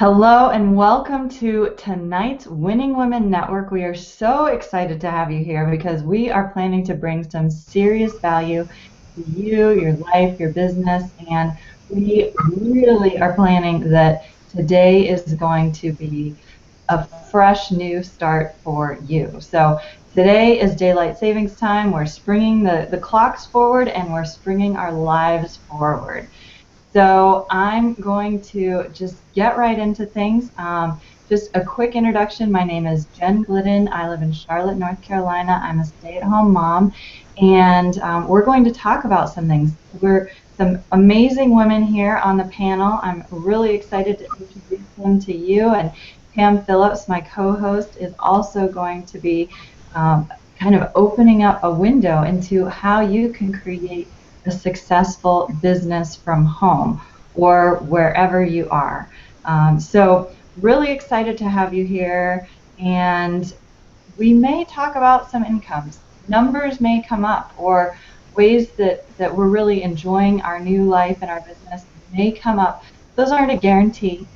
Hello and welcome to tonight's Winning Women Network. We are so excited to have you here because we are planning to bring some serious value to you, your life, your business, and we really are planning that today is going to be a fresh new start for you. So today is daylight savings time. We're springing the clocks forward and we're springing our lives forward. So I'm going to just get right into things. Just a quick introduction. My name is Jen Glidden. I live in Charlotte, North Carolina. I'm a stay-at-home mom, and we're going to talk about some things. We're some amazing women here on the panel. I'm really excited to introduce them to you. And Pam Phillips, my co-host, is also going to be kind of opening up a window into how you can create a successful business from home or wherever you are. So really excited to have you here, and we may talk about some incomes. Numbers may come up, or ways that we're really enjoying our new life and our business may come up. Those aren't a guarantee.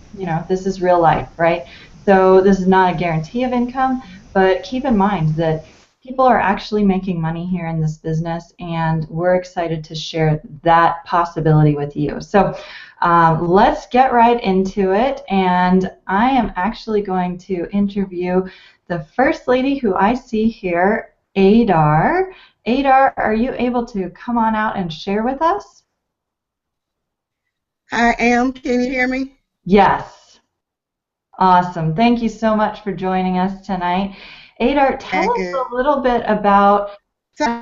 This is real life, right? So this is not a guarantee of income, but keep in mind that people are actually making money here in this business, and we're excited to share that possibility with you. So let's get right into it, and I am actually going to interview the first lady who I see here, Adar. Adar, are you able to come on out and share with us? I am. Can you hear me? Yes. Awesome. Thank you so much for joining us tonight. Adar, tell us Good. a little bit about. So,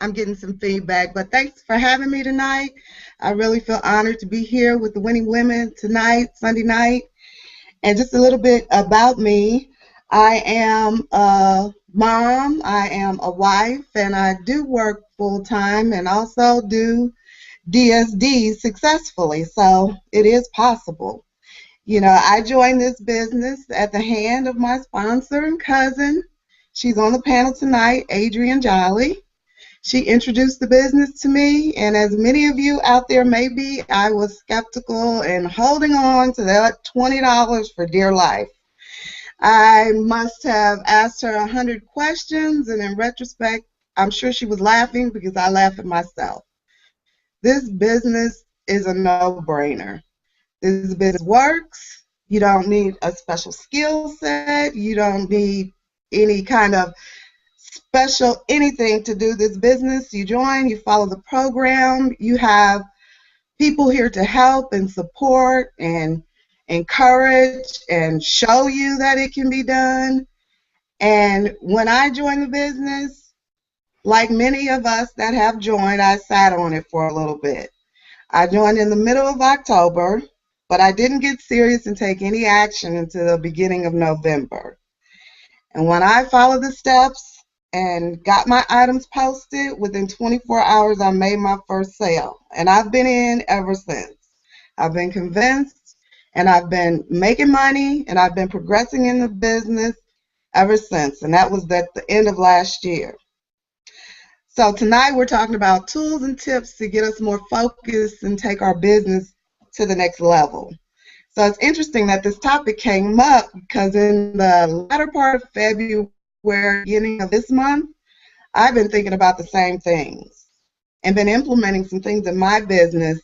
I'm getting some feedback, but thanks for having me tonight. I really feel honored to be here with the Winning Women tonight, Sunday night. And just a little bit about me. I am a mom, I am a wife, and I do work full-time and also do DSD successfully, so it is possible. I joined this business at the hand of my sponsor and cousin. She's on the panel tonight, Adrienne Jolly. She introduced the business to me, and as many of you out there may be, I was skeptical and holding on to that $20 for dear life. I must have asked her 100 questions, and in retrospect, I'm sure she was laughing because I laugh at myself. This business is a no-brainer. This business works. You don't need a special skill set. You don't need any kind of special anything to do this business. You join, you follow the program. You have people here to help and support and encourage and show you that it can be done. And when I joined the business, like many of us that have joined, I sat on it for a little bit. I joined in the middle of October, but I didn't get serious and take any action until the beginning of November. And when I followed the steps and got my items posted, within 24 hours I made my first sale. And I've been in ever since. I've been convinced, and I've been making money, and I've been progressing in the business ever since. And that was at the end of last year. So tonight we're talking about tools and tips to get us more focused and take our business to the next level. So it's interesting that this topic came up because in the latter part of February, beginning of this month, I've been thinking about the same things and been implementing some things in my business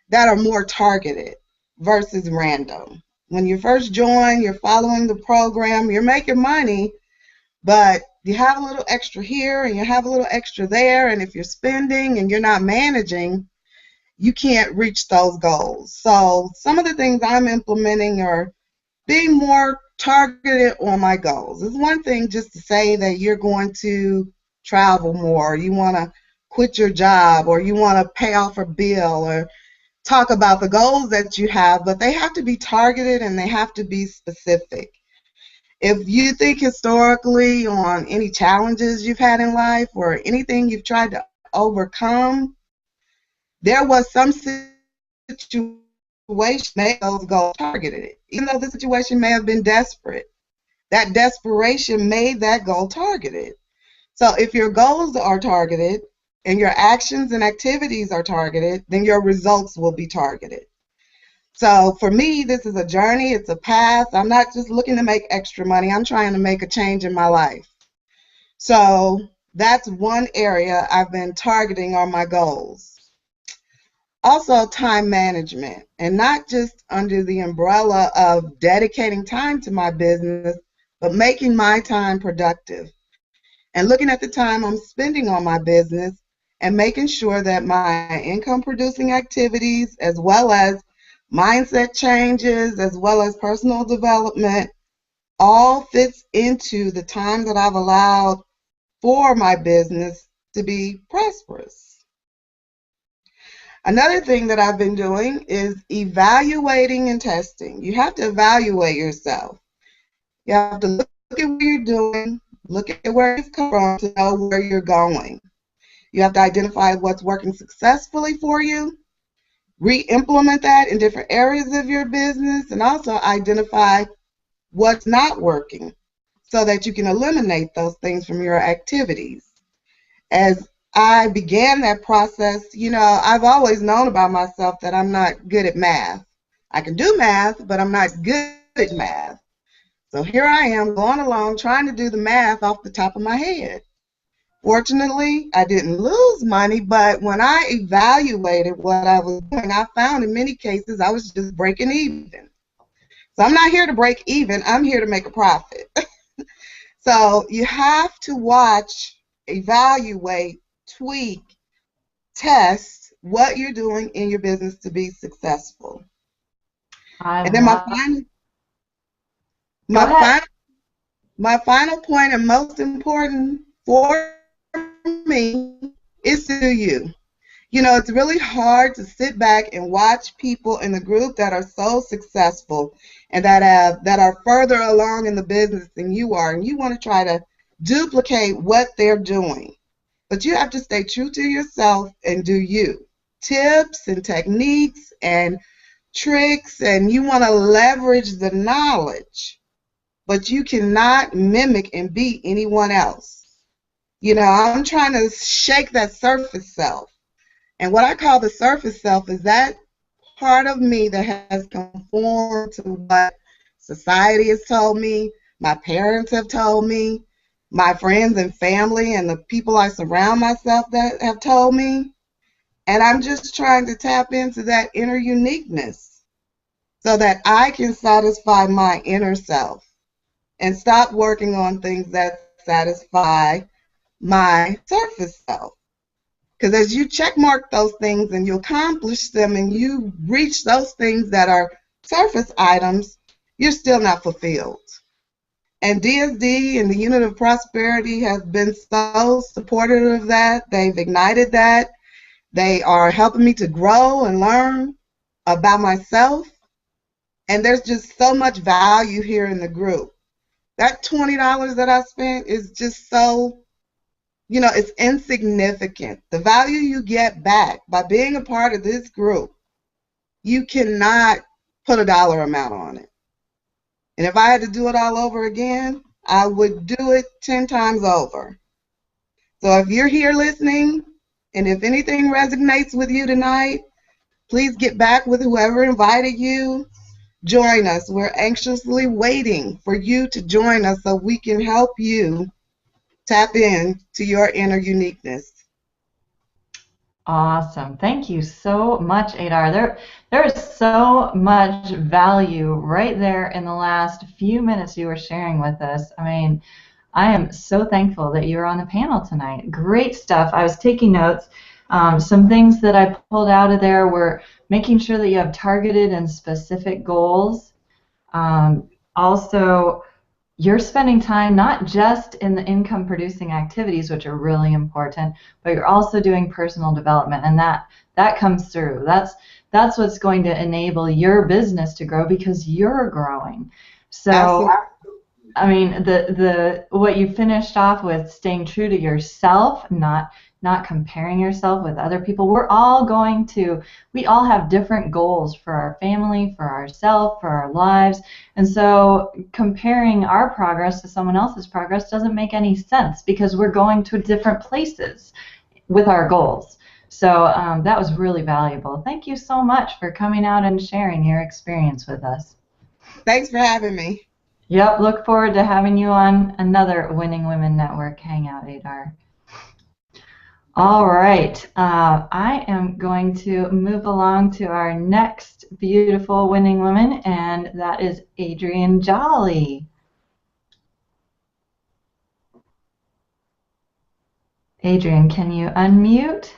that are more targeted versus random. When you first join, you're following the program, you're making money, but you have a little extra here and you have a little extra there, and if you're spending and you're not managing, you can't reach those goals. So some of the things I'm implementing are being more targeted on my goals. It's one thing just to say that you're going to travel more, or you want to quit your job, or you want to pay off a bill, or talk about the goals that you have, but they have to be targeted and they have to be specific. If you think historically on any challenges you've had in life or anything you've tried to overcome, there was some situation made those goals targeted. Even though the situation may have been desperate, that desperation made that goal targeted. So if your goals are targeted and your actions and activities are targeted, then your results will be targeted. So for me, this is a journey. It's a path. I'm not just looking to make extra money. I'm trying to make a change in my life. So that's one area I've been targeting on my goals. Also, time management, and not just under the umbrella of dedicating time to my business, but making my time productive and looking at the time I'm spending on my business and making sure that my income producing activities, as well as mindset changes, as well as personal development, all fits into the time that I've allowed for my business to be prosperous. Another thing that I've been doing is evaluating and testing. You have to evaluate yourself. You have to look at what you're doing, look at where you've come from to know where you're going. You have to identify what's working successfully for you, re-implement that in different areas of your business, and also identify what's not working so that you can eliminate those things from your activities. As I began that process, I've always known about myself that I'm not good at math. I can do math, but I'm not good at math. So here I am going along trying to do the math off the top of my head. Fortunately, I didn't lose money, but when I evaluated what I was doing, I found in many cases I was just breaking even. So I'm not here to break even, I'm here to make a profit. So you have to watch, evaluate, tweak, test what you're doing in your business to be successful. And then my final point, and most important for me, is to you. It's really hard to sit back and watch people in the group that are so successful and that are further along in the business than you are, and you want to try to duplicate what they're doing. But you have to stay true to yourself and do you. Tips and techniques and tricks, and you want to leverage the knowledge, but you cannot mimic and beat anyone else. I'm trying to shake that surface self. And what I call the surface self is that part of me that has conformed to what society has told me, my parents have told me, my friends and family and the people I surround myself that have told me. And I'm just trying to tap into that inner uniqueness so that I can satisfy my inner self and stop working on things that satisfy my surface self. Because as you check mark those things and you accomplish them and you reach those things that are surface items, you're still not fulfilled. And DSD and the Unit of Prosperity have been so supportive of that. They've ignited that. They are helping me to grow and learn about myself. And there's just so much value here in the group. That $20 that I spent is just so, it's insignificant. The value you get back by being a part of this group, you cannot put a dollar amount on it. And if I had to do it all over again, I would do it 10 times over. So if you're here listening, and if anything resonates with you tonight, please get back with whoever invited you. Join us. We're anxiously waiting for you to join us so we can help you tap in to your inner uniqueness. Awesome. Thank you so much, Adar. There is so much value right there in the last few minutes you were sharing with us. I mean, I am so thankful that you were on the panel tonight. Great stuff. I was taking notes. Some things that I pulled out of there were making sure that you have targeted and specific goals. Also, you're spending time not just in the income producing activities, which are really important, but you're also doing personal development, and that comes through. That's what's going to enable your business to grow because you're growing. So absolutely. I mean, the what you finished off with, staying true to yourself, not comparing yourself with other people. We all have different goals for our family, for ourselves, for our lives. And so comparing our progress to someone else's progress doesn't make any sense because we're going to different places with our goals. So that was really valuable. Thank you so much for coming out and sharing your experience with us. Thanks for having me. Yep, look forward to having you on another Winning Women Network Hangout, Adar. All right, I am going to move along to our next beautiful winning woman, and that is Adrienne Jolly. Adrienne, can you unmute?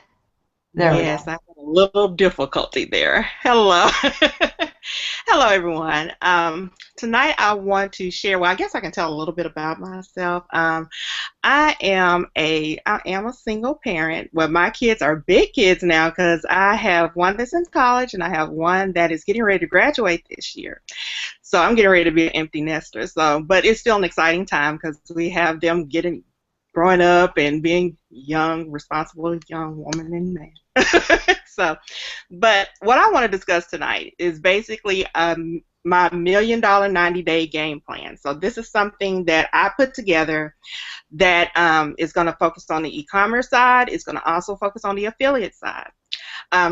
There we go. Yes, I had a little difficulty there. Hello. Hello, everyone. Tonight I want to share, well, I guess I can tell a little bit about myself. I am a single parent. Well, my kids are big kids now because I have one that's in college and I have one that is getting ready to graduate this year. So I'm getting ready to be an empty nester. But it's still an exciting time because we have them growing up and being young, responsible young woman and man. But what I want to discuss tonight is basically my $1 million 90-day game plan. So this is something that I put together that is going to focus on the e-commerce side. It's going to also focus on the affiliate side.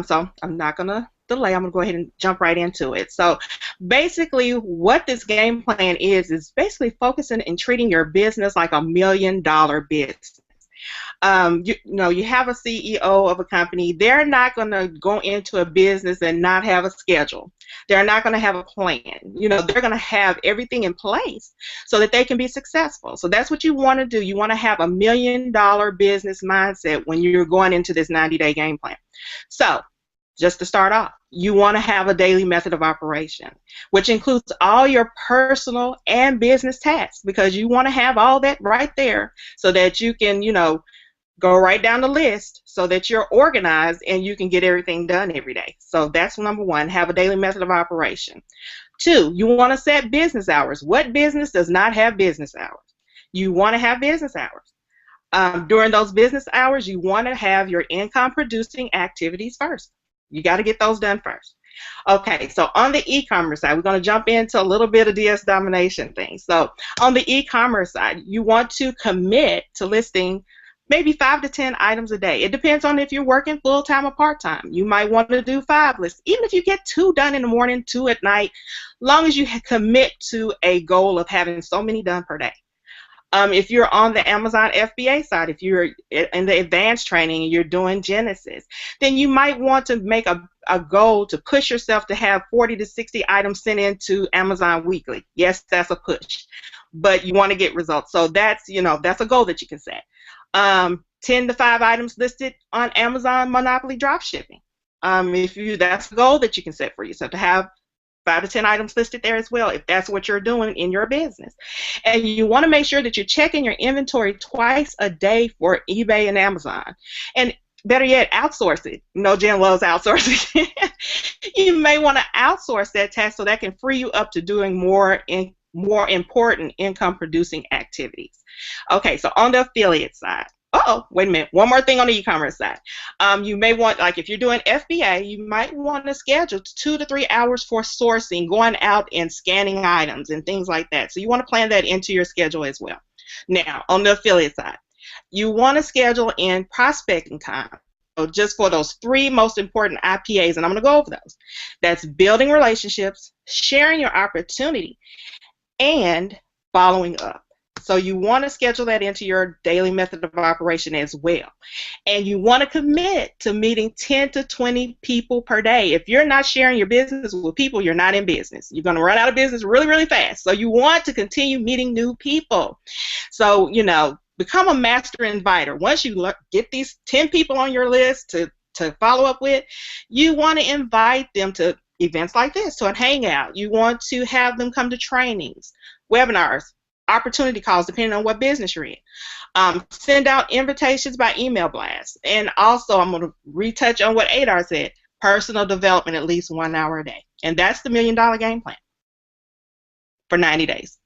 So I'm not going to delay. I'm going to go ahead and jump right into it. So basically what this game plan is basically focusing and treating your business like $1 million business. You have a CEO of a company. They're not going to go into a business and not have a schedule. They're not going to have a plan. They're going to have everything in place so that they can be successful. So that's what you want to do. You want to have $1 million business mindset when you're going into this 90-day game plan. So just to start off, you want to have a daily method of operation, which includes all your personal and business tasks, because you want to have all that right there so that you can, go right down the list so that you're organized and you can get everything done every day. So that's number one, have a daily method of operation. 2, you want to set business hours. What business does not have business hours? You want to have business hours. During those business hours, you want to have your income producing activities first. You got to get those done first. Okay, so on the e-commerce side, we're going to jump into a little bit of DS domination things. So on the e-commerce side, you want to commit to listing maybe 5 to 10 items a day. It depends on if you're working full-time or part-time. You might want to do 5 lists. Even if you get 2 done in the morning, 2 at night, long as you commit to a goal of having so many done per day. If you're on the Amazon FBA side, if you're in the advanced training and you're doing Genesis, then you might want to make a goal to push yourself to have 40 to 60 items sent into Amazon weekly. Yes, that's a push, but you want to get results. So that's a goal that you can set. 10 to 5 items listed on Amazon Monopoly dropshipping. That's a goal that you can set for yourself, to have 5 to 10 items listed there as well, if that's what you're doing in your business. And you want to make sure that you're checking your inventory twice a day for eBay and Amazon. And better yet, outsource it. Jen loves outsourcing. You may want to outsource that task so that can free you up to doing more important income producing activities. Okay, so on the affiliate side, wait a minute, one more thing on the e-commerce side. You may want, like if you're doing FBA, you might want to schedule 2 to 3 hours for sourcing, going out and scanning items and things like that. So you want to plan that into your schedule as well. Now, on the affiliate side, you want to schedule in prospecting time. So just for those 3 most important IPAs, and I'm going to go over those. That's building relationships, sharing your opportunity, and following up. So you want to schedule that into your daily method of operation as well. And you want to commit to meeting 10 to 20 people per day. If you're not sharing your business with people, you're not in business. You're going to run out of business really, really fast. So you want to continue meeting new people. So, become a master inviter. Once you get these 10 people on your list to follow up with, you want to invite them to events like this, to a hangout. You want to have them come to trainings, webinars, opportunity calls, depending on what business you're in. Send out invitations by email blast. And also, I'm going to retouch on what Adar said, personal development at least 1 hour a day. And that's the $1 million game plan for 90 days.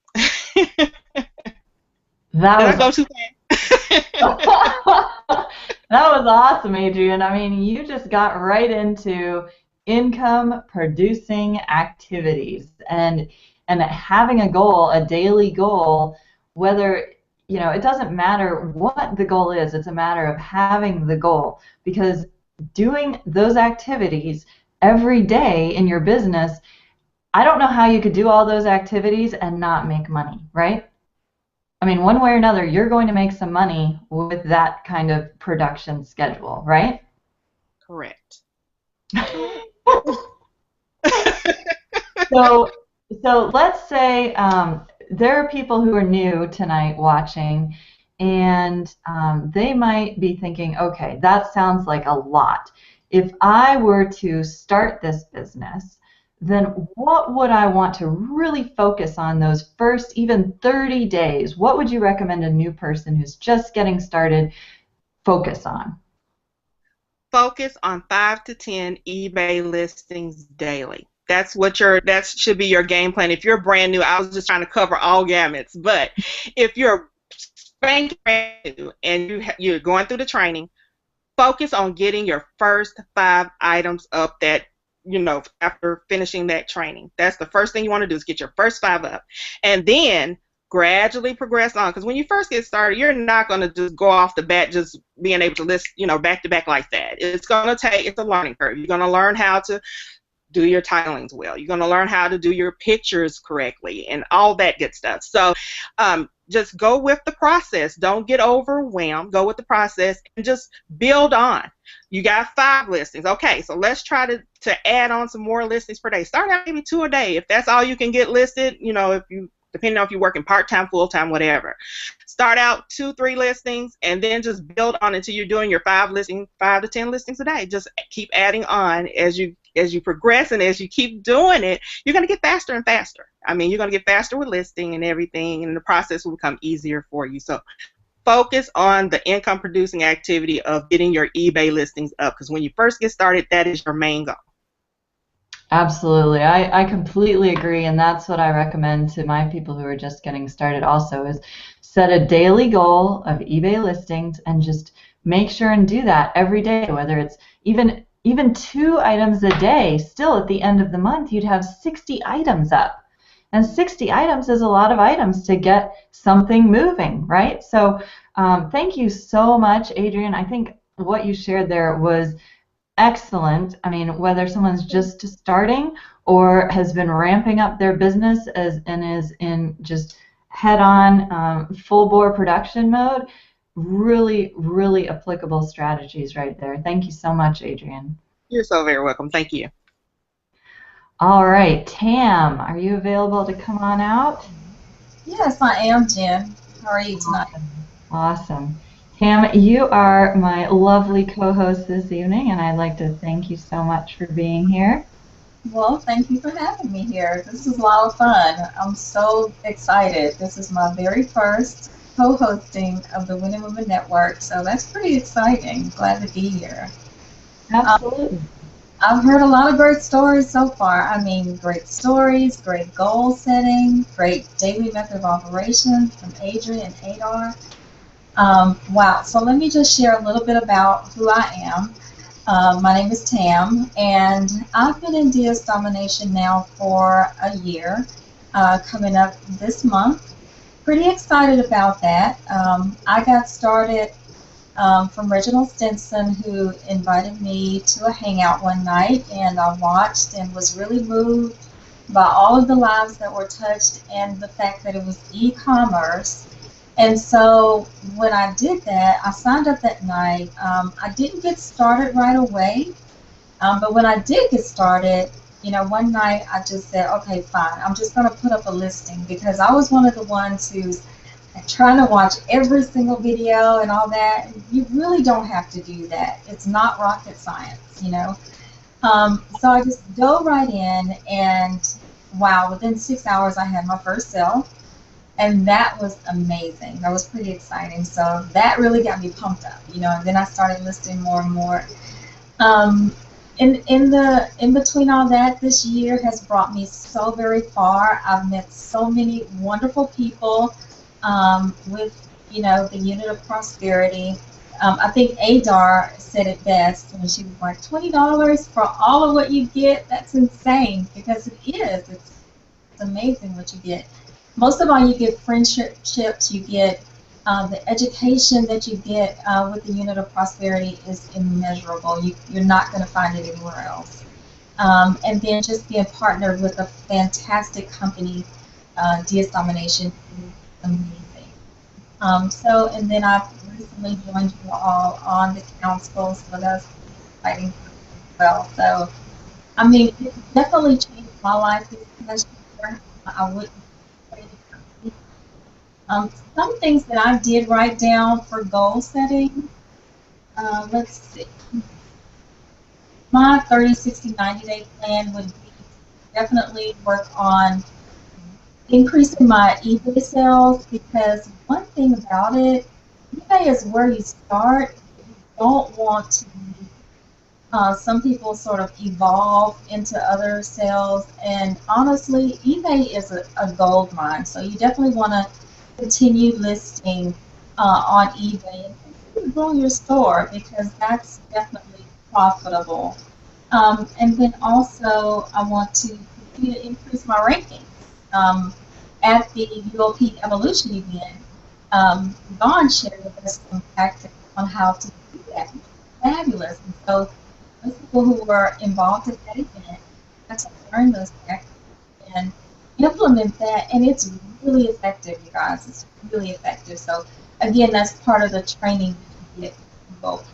Did I go too fast? That was awesome, Adrienne. I mean, you just got right into income producing activities and having a goal, a daily goal, whether, it doesn't matter what the goal is, it's a matter of having the goal, because doing those activities every day in your business, I don't know how you could do all those activities and not make money, right? I mean, one way or another, you're going to make some money with that kind of production schedule, right? Correct. So, so let's say there are people who are new tonight watching, and they might be thinking, okay, that sounds like a lot. If I were to start this business, then what would I want to really focus on those first even 30 days? What would you recommend a new person who's just getting started focus on? Focus on 5 to 10 eBay listings daily. That should be your game plan. If you're brand new, I was just trying to cover all gamuts, but if you're spanking brand new and you're going through the training, focus on getting your first 5 items up that, after finishing that training. That's the first thing you want to do, is get your first 5 up. And then gradually progress on, because when you first get started, you're not going to just go off the bat just being able to list, back to back like that. It's a learning curve. You're going to learn how to do your titlings well. You're going to learn how to do your pictures correctly and all that good stuff. So just go with the process. Don't get overwhelmed. Go with the process and just build on. You got 5 listings. Okay, so let's try to add on some more listings per day. Start out maybe 2 a day. If that's all you can get listed, depending on if you're working part-time, full-time, whatever. Start out 2, 3 listings, and then just build on until you're doing your 5 to 10 listings a day. Just keep adding on as you progress, and as you keep doing it, you're going to get faster and faster. I mean, you're going to get faster with listing and everything, and the process will become easier for you. So focus on the income producing activity of getting your eBay listings up, because when you first get started, that is your main goal. Absolutely. I completely agree, and that's what I recommend to my people who are just getting started also, is set a daily goal of eBay listings and just make sure and do that every day, whether it's even 2 items a day. Still, at the end of the month, you'd have 60 items up. And 60 items is a lot of items to get something moving, right? So thank you so much, Adrienne. I think what you shared there was excellent. I mean, whether someone's just starting or has been ramping up their business and is in just head-on full bore production mode, really, really applicable strategies right there. Thank you so much, Adrienne. You're so very welcome. Thank you. All right, Tam, are you available to come on out? Yes, I am, Jen. How are you tonight? Awesome. Tam, you are my lovely co-host this evening, and I'd like to thank you so much for being here. Well, thank you for having me here. This is a lot of fun. I'm so excited. This is my very first co-hosting of the Winning Women Network, so that's pretty exciting. Glad to be here. Absolutely. I've heard a lot of great stories so far. I mean, great stories, great goal setting, great daily method of operation from Adrienne and Adar. Wow, so let me just share a little bit about who I am. My name is Tam, and I've been in DS Domination now for a year, coming up this month. Pretty excited about that. I got started from Reginald Stinson, who invited me to a hangout one night, and I watched and was really moved by all of the lives that were touched and the fact that it was e-commerce. And so when I did that, I signed up that night. I didn't get started right away, but when I did get started, one night I just said, okay, fine, I'm just going to put up a listing, because I was one of the ones who's trying to watch every single video and all that. You really don't have to do that. It's not rocket science, So I just dove right in, and wow, within 6 hours I had my first sale. And that was amazing. That was pretty exciting. So that really got me pumped up, and then I started listing more and more. In between all that, this year has brought me so very far. I've met so many wonderful people with, the unit of prosperity. I think Adar said it best when she was like, $20 for all of what you get. That's insane, because it is. It's amazing what you get. Most of all, you get friendships, you get The education that you get with the Unit of Prosperity is immeasurable. You're not going to find it anywhere else. And then just being partnered with a fantastic company, DS Domination, is amazing. And then I've recently joined you all on the council, so that's exciting as well. So, I mean, it definitely changed my life this past year. I wouldn't trade it for anything. Some things that I did write down for goal setting, let's see. My 30, 60, 90-day plan would be definitely work on increasing my eBay sales, because one thing about it, eBay is where you start. You don't want to, some people sort of evolve into other sales, and honestly, eBay is a gold mine. So you definitely want to continue listing on eBay and continue to grow your store, because that's definitely profitable. And then also, I want to continue to increase my rankings. At the UOP Evolution event, Yvonne shared with us some tactics on how to do that. Fabulous. And so those people who were involved at that event got to learn those tactics and implement that, and it's really effective, you guys. It's really effective. So again, that's part of the training that you get from both.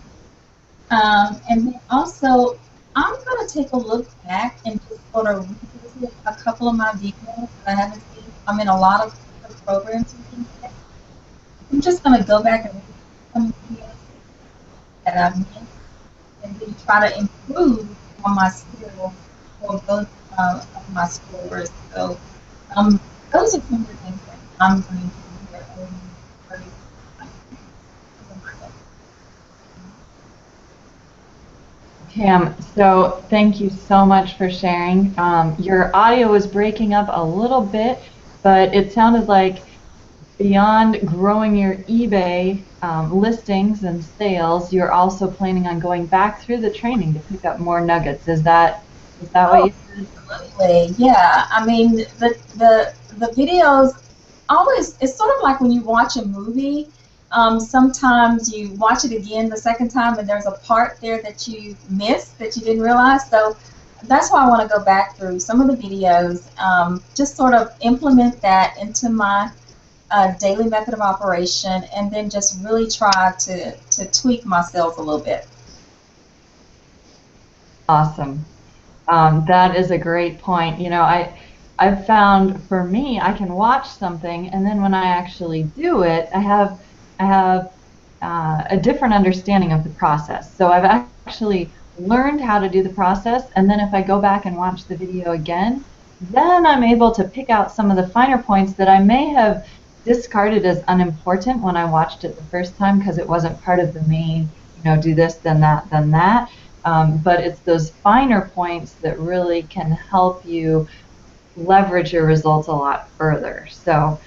And then also, I'm going to take a look back and just sort of revisit a couple of my videos that I haven't seen. I'm in a lot of different programs and things like that. I'm just going to go back and read some videos that I've missed, and then try to improve on my skills for both of my stores. So those are some of the things that I'm going to do here over the next 30 days. Pam, so thank you so much for sharing. Your audio was breaking up a little bit, but it sounded like beyond growing your eBay listings and sales, you're also planning on going back through the training to pick up more nuggets. Is that what you said? Absolutely, yeah. I mean, the videos always, it's sort of like when you watch a movie. Sometimes you watch it again the second time, and there's a part there that you missed that you didn't realize. So that's why I want to go back through some of the videos, just sort of implement that into my daily method of operation, and then just really try to tweak my sales a little bit. Awesome. That is a great point. You know, I've found for me, I can watch something, and then when I actually do it, I have a different understanding of the process. So I've actually learned how to do the process, and then if I go back and watch the video again, then I'm able to pick out some of the finer points that I may have discarded as unimportant when I watched it the first time because it wasn't part of the main, you know, do this, then that, then that. But it's those finer points that really can help you leverage your results a lot further. So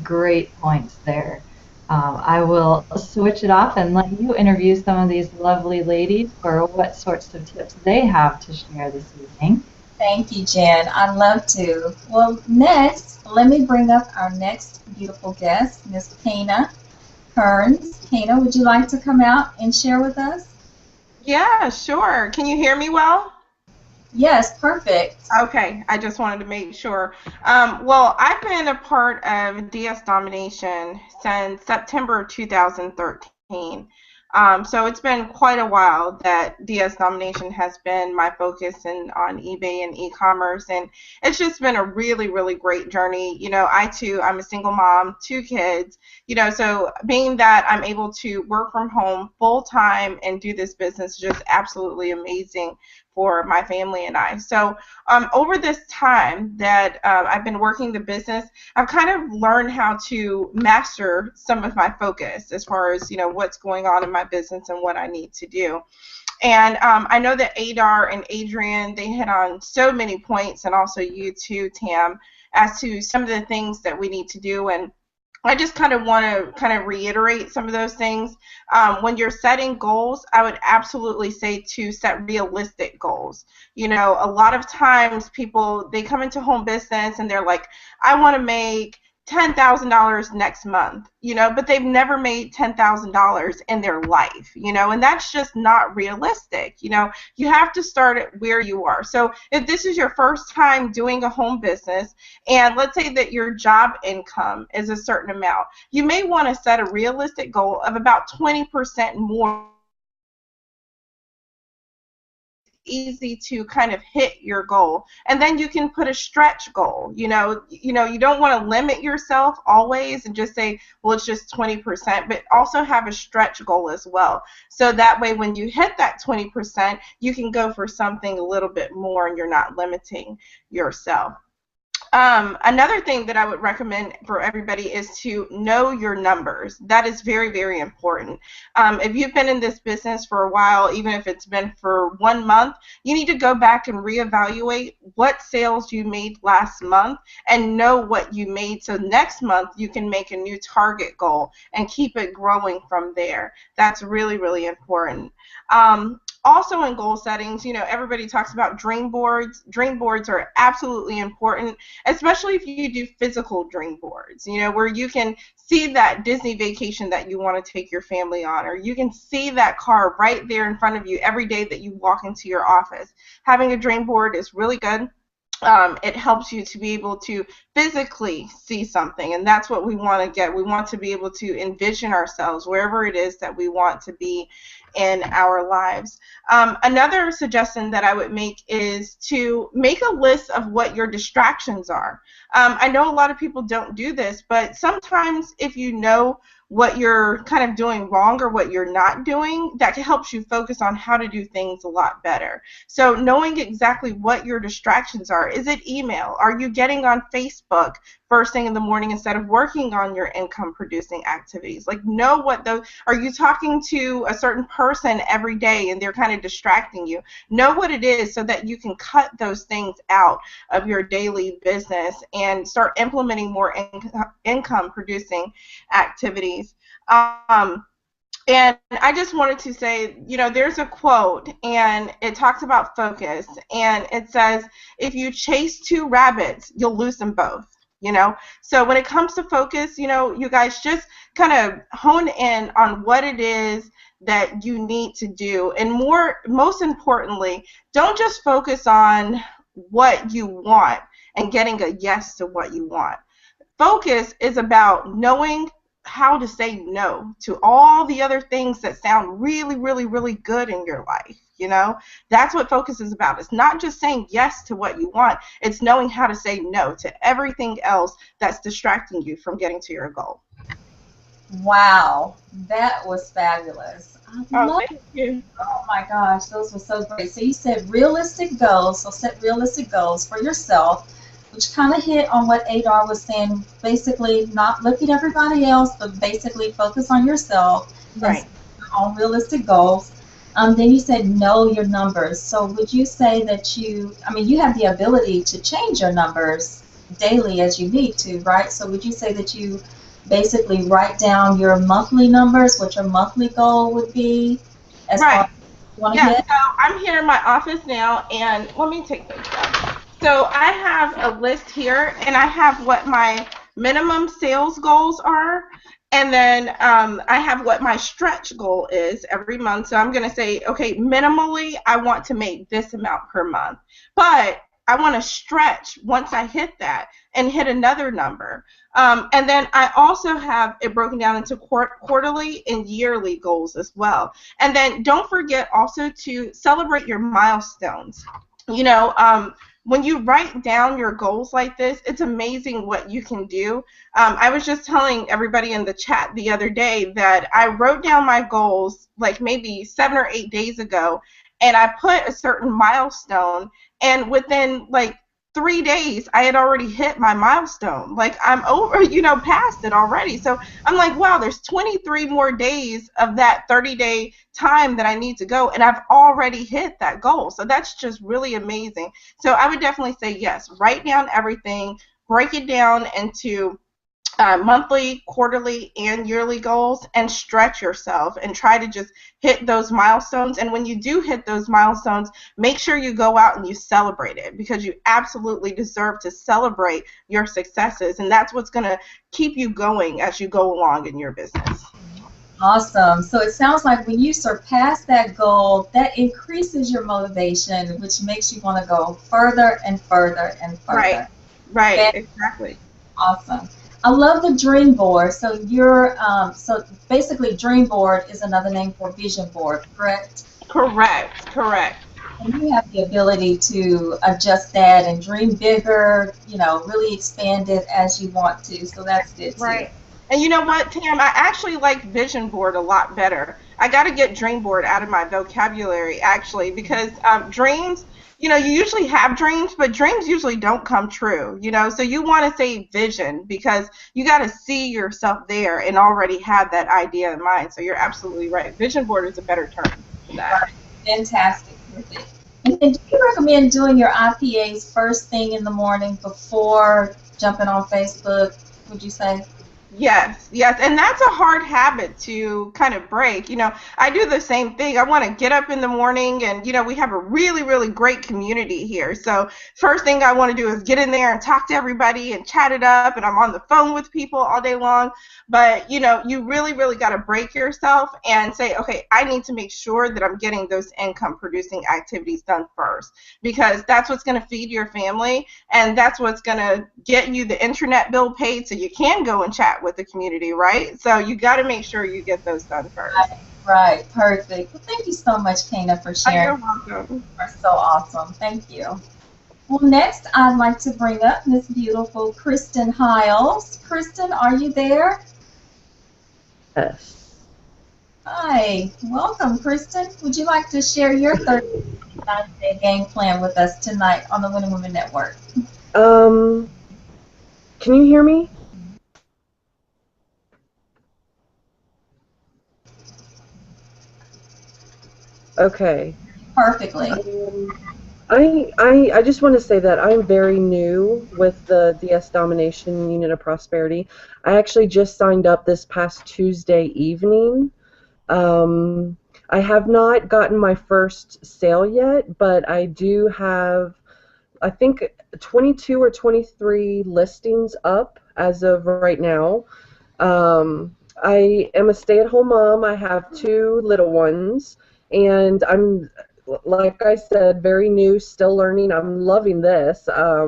great points there. I will switch it off and let you interview some of these lovely ladies for what sorts of tips they have to share this evening. Thank you, Jen. I'd love to. Well, next, let me bring up our next beautiful guest, Miss Kana Kearns. Kana, would you like to come out and share with us? Yeah, sure. Can you hear me well? Yes, perfect. Okay, I just wanted to make sure. Well, I've been a part of DS Domination since September 2013. So it's been quite a while that DS Domination has been my focus on eBay and e-commerce, and it's just been a really, really great journey. You know, I'm a single mom, 2 kids, you know, so being that I'm able to work from home full time and do this business is just absolutely amazing for my family and I. So over this time that I've been working the business, I've kind of learned how to master some of my focus as far as, you know, what's going on in my business and what I need to do. And I know that Adar and Adrian, they hit on so many points, and also you too, Tam, as to some of the things that we need to do. And I just kind of want to kind of reiterate some of those things. When you're setting goals, I would absolutely say to set realistic goals. You know, a lot of times people, they come into home business and they're like, I want to make $10,000 next month, but they've never made $10,000 in their life, and that's just not realistic. You have to start at where you are. So if this is your first time doing a home business, and let's say that your job income is a certain amount, you may want to set a realistic goal of about 20% more. Easy to kind of hit your goal, and then you can put a stretch goal. You don't want to limit yourself always and just say, well, it's just 20%, but also have a stretch goal as well, so that way when you hit that 20%, you can go for something a little bit more and you're not limiting yourself. Another thing that I would recommend for everybody is to know your numbers. That is very, very important. If you've been in this business for a while, even if it's been for 1 month, you need to go back and reevaluate what sales you made last month and know what you made, so next month you can make a new target goal and keep it growing from there. That's really, really important. Also in goal settings, everybody talks about dream boards. Dream boards are absolutely important, especially if you do physical dream boards, where you can see that Disney vacation that you want to take your family on, or you can see that car right there in front of you every day that you walk into your office. Having a dream board is really good. It helps you to be able to physically see something, and that's what we want to get. We want to be able to envision ourselves wherever it is that we want to be in our lives. Another suggestion that I would make is to make a list of what your distractions are. I know a lot of people don't do this, but sometimes if you know what you're kind of doing wrong or what you're not doing, that helps you focus on how to do things a lot better. So knowing exactly what your distractions are. Is it email? Are you getting on Facebook first thing in the morning instead of working on your income producing activities? Like, know what those, are you talking to a certain person every day and they're kind of distracting you? Know what it is so that you can cut those things out of your daily business and start implementing more income producing activities. And I just wanted to say, there's a quote, and it talks about focus, and it says, if you chase 2 rabbits, you'll lose them both. So when it comes to focus, you guys just kind of hone in on what it is that you need to do, and most importantly, don't just focus on what you want and getting a yes to what you want. Focus is about knowing how to say no to all the other things that sound really, really, really good in your life. That's what focus is about. It's not just saying yes to what you want. It's knowing how to say no to everything else that's distracting you from getting to your goal. Wow, that was fabulous. Thank you. Oh my gosh, those were so great. So you said realistic goals, so set realistic goals for yourself, which kind of hit on what Adar was saying, basically not look at everybody else, but basically focus on yourself, right, on realistic goals. Then you said know your numbers. So would you say that you have the ability to change your numbers daily as you need to, right? So would you say that you basically write down your monthly numbers, what your monthly goal would be? Right. Yeah, so I'm here in my office now, and let me take this down. So I have a list here, and I have what my minimum sales goals are, and then I have what my stretch goal is every month. So I'm going to say, okay, minimally, I want to make this amount per month, but I want to stretch once I hit that and hit another number. And then I also have it broken down into quarterly and yearly goals as well. And then don't forget also to celebrate your milestones. When you write down your goals like this, it's amazing what you can do. I was just telling everybody in the chat the other day that I wrote down my goals like maybe 7 or 8 days ago, and I put a certain milestone, and within like 3 days, I had already hit my milestone. Like, I'm over, past it already. So I'm like, wow, there's 23 more days of that 30-day time that I need to go, and I've already hit that goal. So that's just really amazing. So I would definitely say yes, write down everything, break it down into monthly, quarterly, and yearly goals, and stretch yourself and try to just hit those milestones. And when you do hit those milestones, make sure you go out and you celebrate it, because you absolutely deserve to celebrate your successes, and that's what's going to keep you going as you go along in your business. Awesome. So it sounds like when you surpass that goal, that increases your motivation, which makes you want to go further and further and further. Right, exactly. Awesome. I love the dream board. So you're so basically dream board is another name for vision board, correct? Correct. And you have the ability to adjust that and dream bigger, you know, really expand it as you want to. So that's good too. Right. And you know what, Tam, I actually like vision board a lot better. I got to get dream board out of my vocabulary, actually, because dreams, you know, you usually have dreams, but dreams usually don't come true, you know. So you want to say vision, because you got to see yourself there and already have that idea in mind. So you're absolutely right. Vision board is a better term for that. Right. Fantastic. Perfect. And do you recommend doing your IPAs first thing in the morning before jumping on Facebook, would you say? Yes, and that's a hard habit to kind of break. You know, I do the same thing. I want to get up in the morning, and, you know, we have a really, really great community here. So first thing I want to do is get in there and talk to everybody and chat it up, and I'm on the phone with people all day long. But, you know, you really, really got to break yourself and say, okay, I need to make sure that I'm getting those income producing activities done first, because that's what's going to feed your family, and that's what's going to get you the internet bill paid so you can go and chat with the community, right? So you got to make sure you get those done first. Right. Perfect. Well, thank you so much, Kana, for sharing. You're welcome. You are so awesome. Thank you. Well, next I'd like to bring up Miss Beautiful Kristen Hiles. Kristen, are you there? Yes. Hi. Welcome, Kristen. Would you like to share your 30-day game plan with us tonight on the Winning Women Network? Can you hear me? Okay. Perfectly. I just want to say that I'm very new with the DS Domination Unit of Prosperity. I actually just signed up this past Tuesday evening. I have not gotten my first sale yet, but I do have, I think, 22 or 23 listings up as of right now. I am a stay-at-home mom. I have 2 little ones, and I'm, like I said, very new, still learning. I'm loving this. I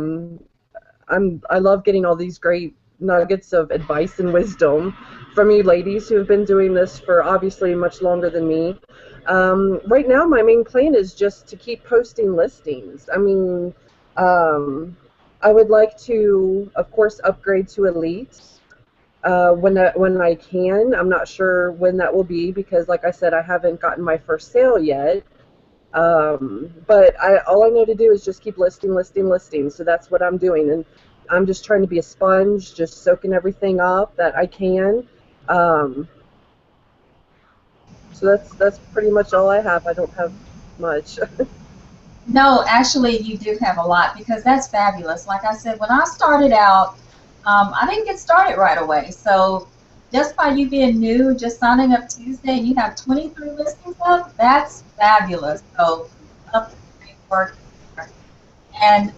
love getting all these great nuggets of advice and wisdom from you ladies who have been doing this for obviously much longer than me. Right now, my main plan is just to keep posting listings. I mean, I would like to, of course, upgrade to Elite when I can. I'm not sure when that will be because, like I said, I haven't gotten my first sale yet. But all I know to do is just keep listing. So that's what I'm doing, and I'm just trying to be a sponge, just soaking everything up that I can. So that's pretty much all I have. I don't have much. No, actually, you do have a lot because that's fabulous. Like I said, when I started out, I didn't get started right away. So just by you being new, just signing up Tuesday, and you have 23 listings up, that's fabulous. So up to great work. And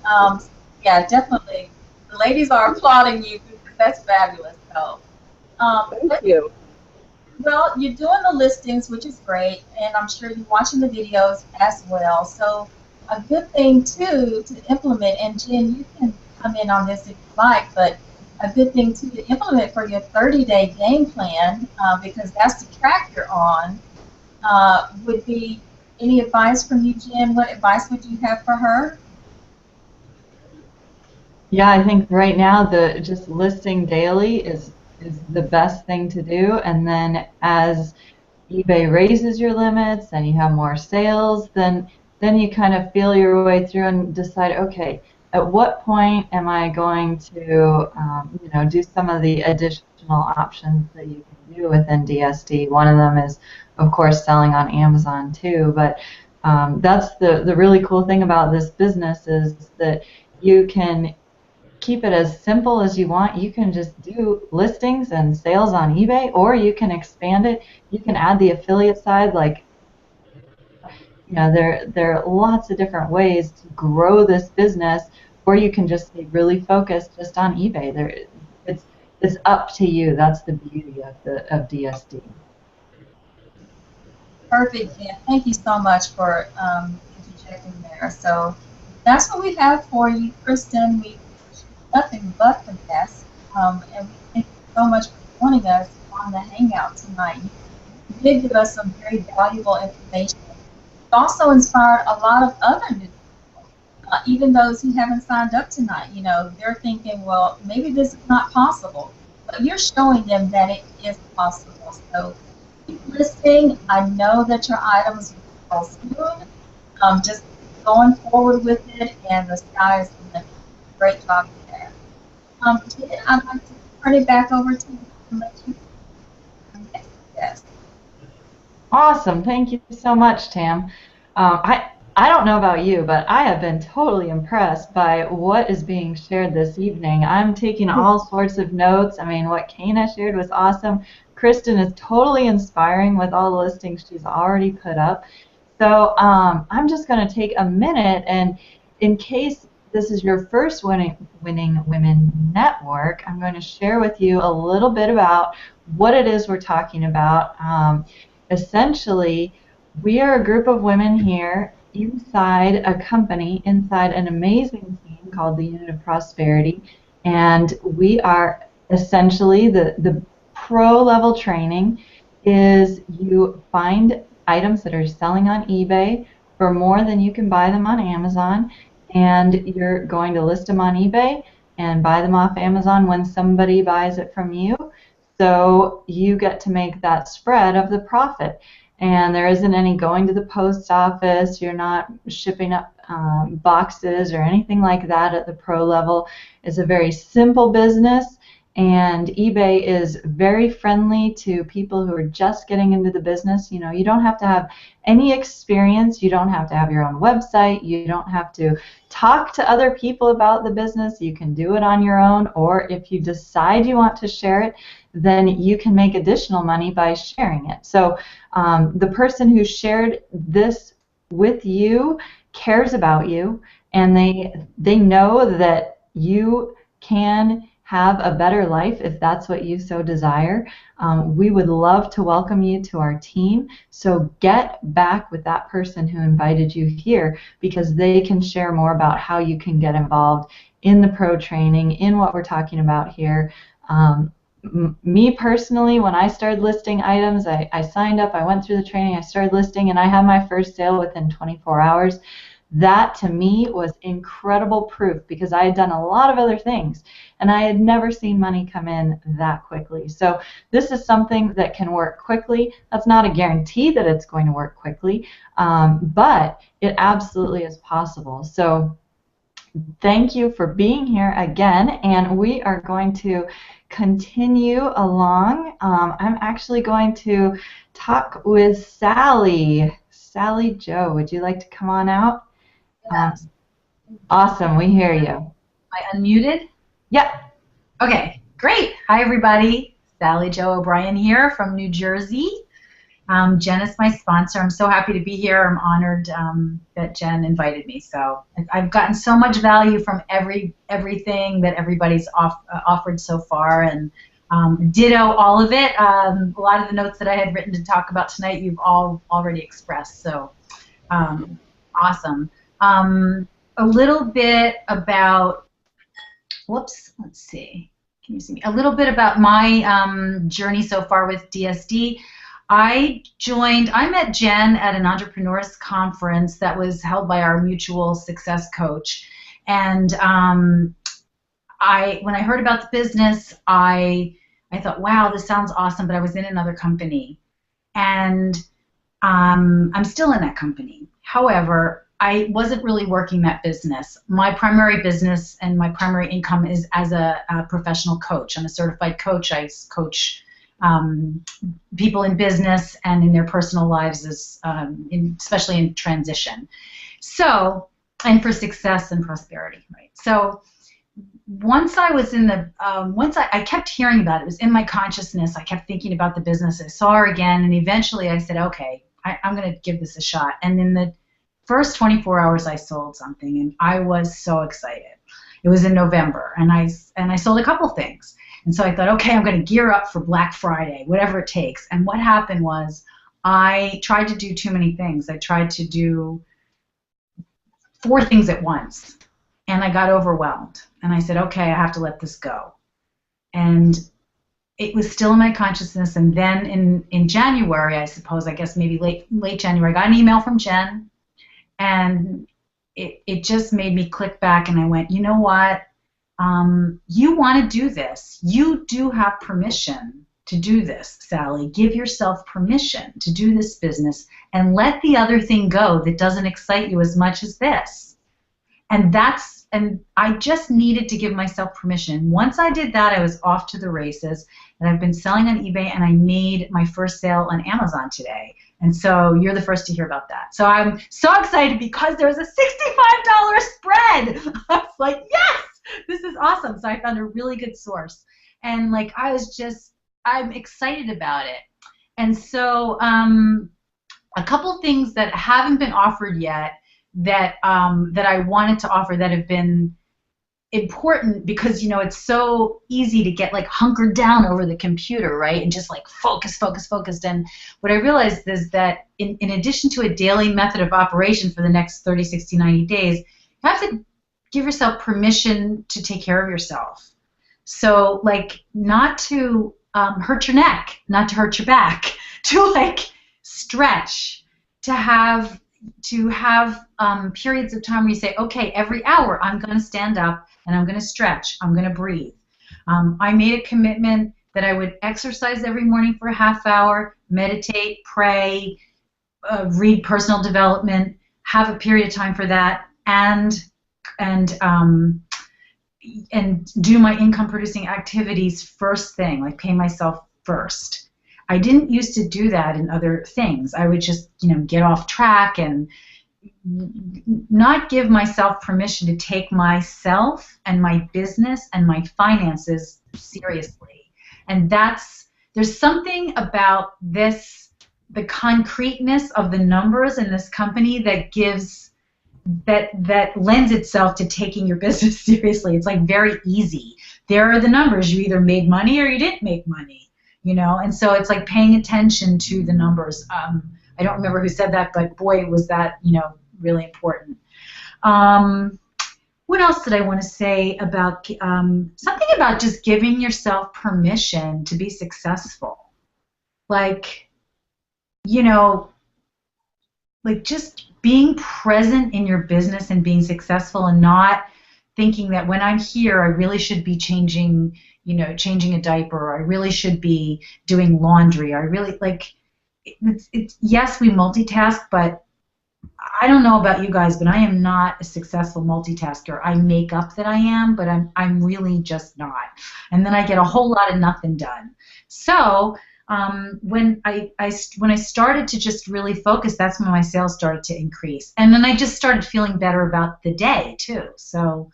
yeah, definitely, the ladies are applauding you because that's fabulous. So Thank you. well, you're doing the listings, which is great, and I'm sure you're watching the videos as well. So a good thing, too, to implement, and Jen, you can come in on this if you like, but a good thing, too, to implement for your 30-day game plan, because that's the track you're on, would be any advice from you, Jen? What advice would you have for her? Yeah, I think right now the just listing daily is the best thing to do, and then as eBay raises your limits and you have more sales, then you kind of feel your way through and decide, okay, at what point am I going to do some of the additional options that you can do within DSD. One of them is, of course, selling on Amazon too, but that's the really cool thing about this business is that you can keep it as simple as you want. You can just do listings and sales on eBay, or you can expand it. You can add the affiliate side, like, you know, there are lots of different ways to grow this business, or you can just stay really focused just on eBay. It's up to you. That's the beauty of DSD. Perfect, Jan. Thank you so much for interjecting there. So that's what we have for you, Kristen. We wish you nothing but the best. And we thank you so much for joining us on the Hangout tonight. You did give us some very valuable information. You also inspired a lot of other new people, even those who haven't signed up tonight. You know, they're thinking, well, maybe this is not possible. But you're showing them that it is possible. So keep listening. I know that your items will sell soon. Just going forward with it, and the sky is the limit. Great job there. Jen, I'd like to turn it back over to you and let you next guest. Awesome. Thank you so much, Tam. I don't know about you, but I have been totally impressed by what is being shared this evening. I'm taking all sorts of notes. I mean, what Kana shared was awesome. Kristen is totally inspiring with all the listings she's already put up. So I'm just going to take a minute, and in case this is your first Winning Women Network, I'm going to share with you a little bit about what it is we're talking about. Essentially, we are a group of women here inside a company, inside an amazing team called the Unit of Prosperity, and we are essentially the pro-level training is you find items that are selling on eBay for more than you can buy them on Amazon, and you're going to list them on eBay and buy them off Amazon when somebody buys it from you. So you get to make that spread of the profit. And there isn't any going to the post office. You're not shipping up boxes or anything like that at the pro level. It's a very simple business, and eBay is very friendly to people who are just getting into the business. You know, you don't have to have any experience. You don't have to have your own website. You don't have to talk to other people about the business. You can do it on your own, or if you decide you want to share it, then you can make additional money by sharing it. So the person who shared this with you cares about you, and they know that you can have a better life if that's what you so desire. We would love to welcome you to our team. So get back with that person who invited you here, because they can share more about how you can get involved in the pro training, in what we're talking about here. Me personally, when I started listing items, I signed up, I went through the training, I started listing, and I had my first sale within 24 hours. That to me was incredible proof, because I had done a lot of other things and I had never seen money come in that quickly. So this is something that can work quickly. That's not a guarantee that it's going to work quickly, but it absolutely is possible. So thank you for being here again, and we are going to continue along. I'm actually going to talk with Sally. Sally Joe, would you like to come on out? Yes. Awesome, we hear you. Am I unmuted? Yep. Okay, great. Hi, everybody. Sally Joe O'Brien here from New Jersey. Jen is my sponsor. I'm so happy to be here. I'm honored that Jen invited me. So I've gotten so much value from everything that everybody's offered so far, and ditto all of it. A lot of the notes that I had written to talk about tonight, you've all already expressed. So awesome. A little bit about, whoops, let's see. Can you see me? A little bit about my journey so far with DSD. I met Jen at an entrepreneurs conference that was held by our mutual success coach, and when I heard about the business, I thought, wow, this sounds awesome, but I was in another company, and I'm still in that company. However, I wasn't really working that business. My primary business and my primary income is as a professional coach. I'm a certified coach. I coach people in business and in their personal lives, especially in transition. So, and for success and prosperity, right? So, once I was in the, once I kept hearing about it, it was in my consciousness. I kept thinking about the business. I saw her again, and eventually I said, okay, I'm going to give this a shot. And in the first 24 hours, I sold something, and I was so excited. It was in November, and I sold a couple things. And so I thought, okay, I'm going to gear up for Black Friday, whatever it takes. And what happened was I tried to do too many things. I tried to do 4 things at once, and I got overwhelmed. And I said, okay, I have to let this go. And it was still in my consciousness. And then in January, I suppose, I guess maybe late January, I got an email from Jen, and it just made me click back, and I went, you know what? You want to do this. You do have permission to do this, Sally. Give yourself permission to do this business and let the other thing go that doesn't excite you as much as this. And I just needed to give myself permission. Once I did that, I was off to the races, and I've been selling on eBay, and I made my first sale on Amazon today. And so you're the first to hear about that. So I'm so excited because there was a $65 spread. I was like, yes, this is awesome. So I found a really good source. And like, I'm excited about it. And so a couple things that haven't been offered yet that I wanted to offer that have been important, because it's so easy to get like hunkered down over the computer, right, and just like focused. And what I realized is that in addition to a daily method of operation for the next 30, 60, 90 days, you have to give yourself permission to take care of yourself. So like, not to hurt your neck, not to hurt your back, to like stretch, to have periods of time where you say, okay, every hour I'm going to stand up and I'm going to stretch, I'm going to breathe. I made a commitment that I would exercise every morning for a half hour, meditate, pray, read personal development, have a period of time for that, and do my income producing activities first thing, like pay myself first. I didn't used to do that in other things. I would just, get off track and not give myself permission to take myself and my business and my finances seriously. And there's something about this, the concreteness of the numbers in this company that lends itself to taking your business seriously. It's like very easy. There are the numbers. You either made money or you didn't make money. And so it's like paying attention to the numbers. I don't remember who said that, but boy, was that, really important. What else did I want to say about something about just giving yourself permission to be successful? Like, like just being present in your business and being successful, and not thinking that when I'm here, I really should be changing a diaper, or I really should be doing laundry. I really it's yes, we multitask, but I don't know about you guys, but I am not a successful multitasker. I make up that I am, but I'm really just not. And then I get a whole lot of nothing done. So when I started to just really focus, that's when my sales started to increase. And then I just started feeling better about the day too. So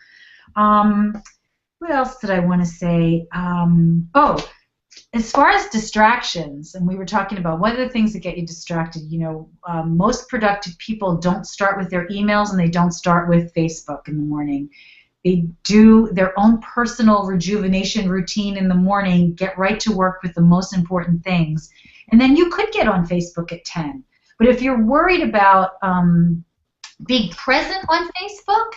what else did I want to say? As far as distractions, and we were talking about what are the things that get you distracted, most productive people don't start with their emails, and they don't start with Facebook in the morning. They do their own personal rejuvenation routine in the morning, get right to work with the most important things, and then you could get on Facebook at 10. But if you're worried about being present on Facebook,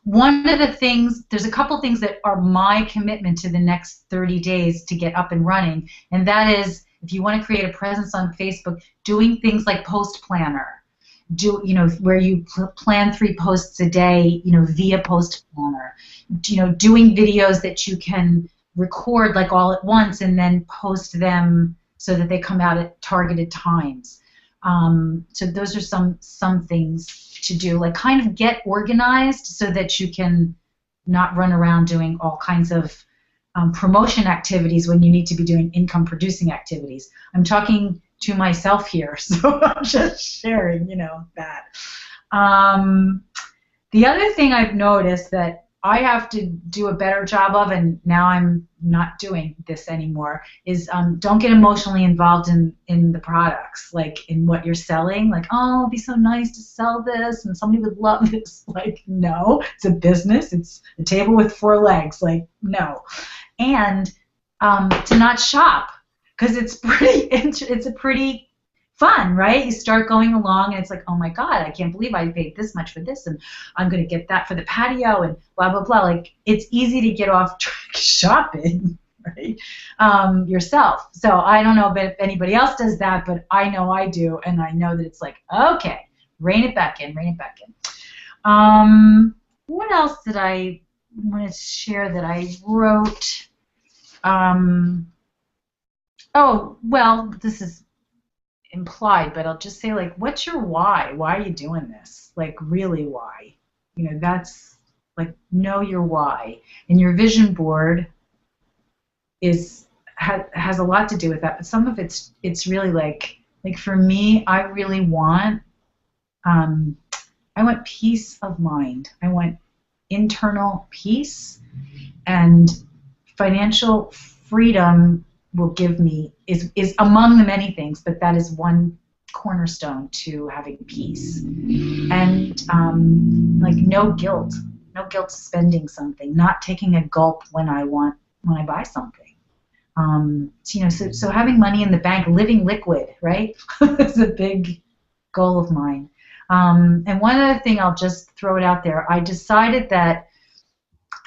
one of the things, there's a couple things that are my commitment to the next 30 days to get up and running, and that is, if you want to create a presence on Facebook, doing things like Post Planner, where you plan 3 posts a day, via Post Planner, doing videos that you can record like all at once and then post them so that they come out at targeted times. So those are some things to do, like kind of get organized so that you can not run around doing all kinds of promotion activities when you need to be doing income producing activities. I'm talking to myself here, so I'm just sharing, that. The other thing I've noticed that I have to do a better job of, and now I'm not doing this anymore, is don't get emotionally involved in the products, like in what you're selling. Like, oh, it'd be so nice to sell this, and somebody would love this. Like, no, it's a business. It's a table with 4 legs. Like, no. And to not shop, because it's a pretty fun, right? You start going along and it's like, oh my God, I can't believe I paid this much for this, and I'm going to get that for the patio, and blah, blah, blah. Like, it's easy to get off track shopping, right? Yourself. So I don't know if anybody else does that, but I know I do, and I know that it's like, okay, rein it back in. What else did I want to share that I wrote? Oh, well, this is implied, but I'll just say, like, what's your why? Why are you doing this? Like, really, why? You know, that's like, know your why. And your vision board has a lot to do with that, but some of it's really like for me, I really want peace of mind. I want internal peace, and financial freedom will give me is among the many things, but that is one cornerstone to having peace. And like, no guilt spending something, not taking a gulp when I buy something. So having money in the bank, living liquid, right? is a big goal of mine. And one other thing, I'll just throw it out there. I decided that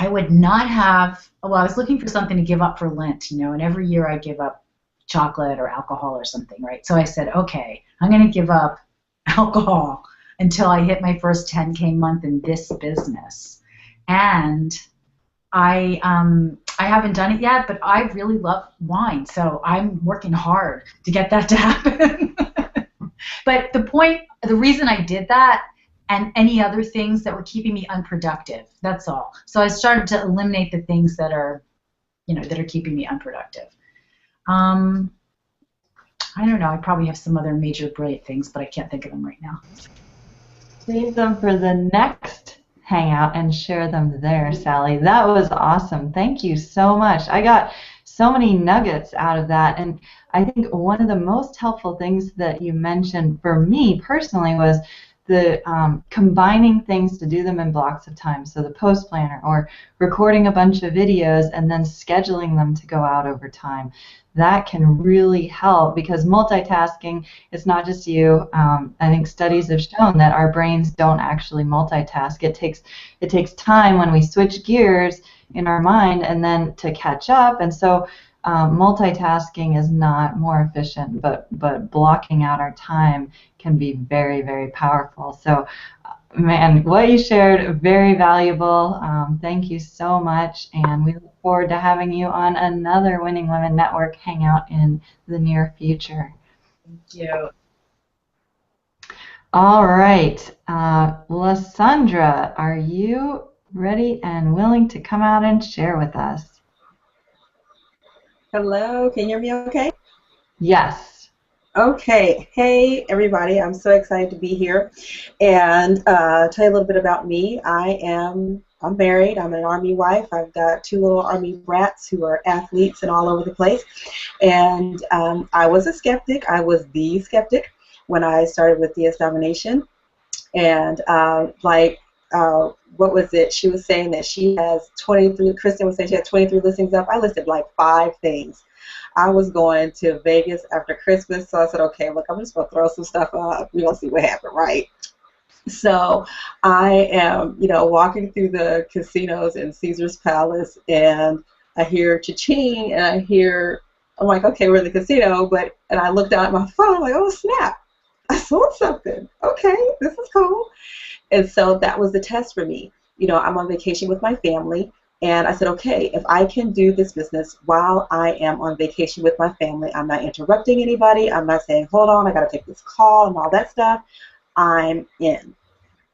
I would not have, well, I was looking for something to give up for Lent, and every year I give up chocolate or alcohol or something, right? So I said, okay, I'm going to give up alcohol until I hit my first 10K month in this business. And I haven't done it yet, but I really love wine, so I'm working hard to get that to happen. But the reason I did that, and any other things that were keeping me unproductive, that's all. So I started to eliminate the things that are keeping me unproductive. I don't know, I probably have some other major brilliant things, but I can't think of them right now. Save them for the next hangout and share them there, Sally. That was awesome. Thank you so much. I got so many nuggets out of that, and I think one of the most helpful things that you mentioned for me personally was the combining things to do them in blocks of time. So the post planner, or recording a bunch of videos and then scheduling them to go out over time. That can really help, because multitasking is not just you. I think studies have shown that our brains don't actually multitask. It takes time when we switch gears in our mind and then to catch up. And so multitasking is not more efficient, but blocking out our time can be very, very powerful. So, man, what you shared, very valuable. Thank you so much, and we look forward to having you on another Winning Women Network Hangout in the near future. Thank you. All right, Lysandra, are you ready and willing to come out and share with us? Hello, can you hear me okay? Yes. Okay, hey everybody, I'm so excited to be here and tell you a little bit about me. I'm married, I'm an Army wife, I've got 2 little Army brats who are athletes and all over the place, and I was a skeptic. I was the skeptic when I started with DS Domination, and what was it? She was saying that she has 23, Kristen was saying she had 23 listings up. I listed like 5 things. I was going to Vegas after Christmas, so I said, okay, look, I'm just going to throw some stuff up. We're going to see what happens, right? So I am, walking through the casinos in Caesar's Palace, and I hear cha-ching, and I'm like, okay, we're in the casino, and I looked down at my phone, I'm like, oh, snap, I sold something. Okay, this is cool. And so that was the test for me. I'm on vacation with my family, and I said, okay, if I can do this business while I am on vacation with my family, I'm not interrupting anybody, I'm not saying, hold on, I got to take this call and all that stuff, I'm in.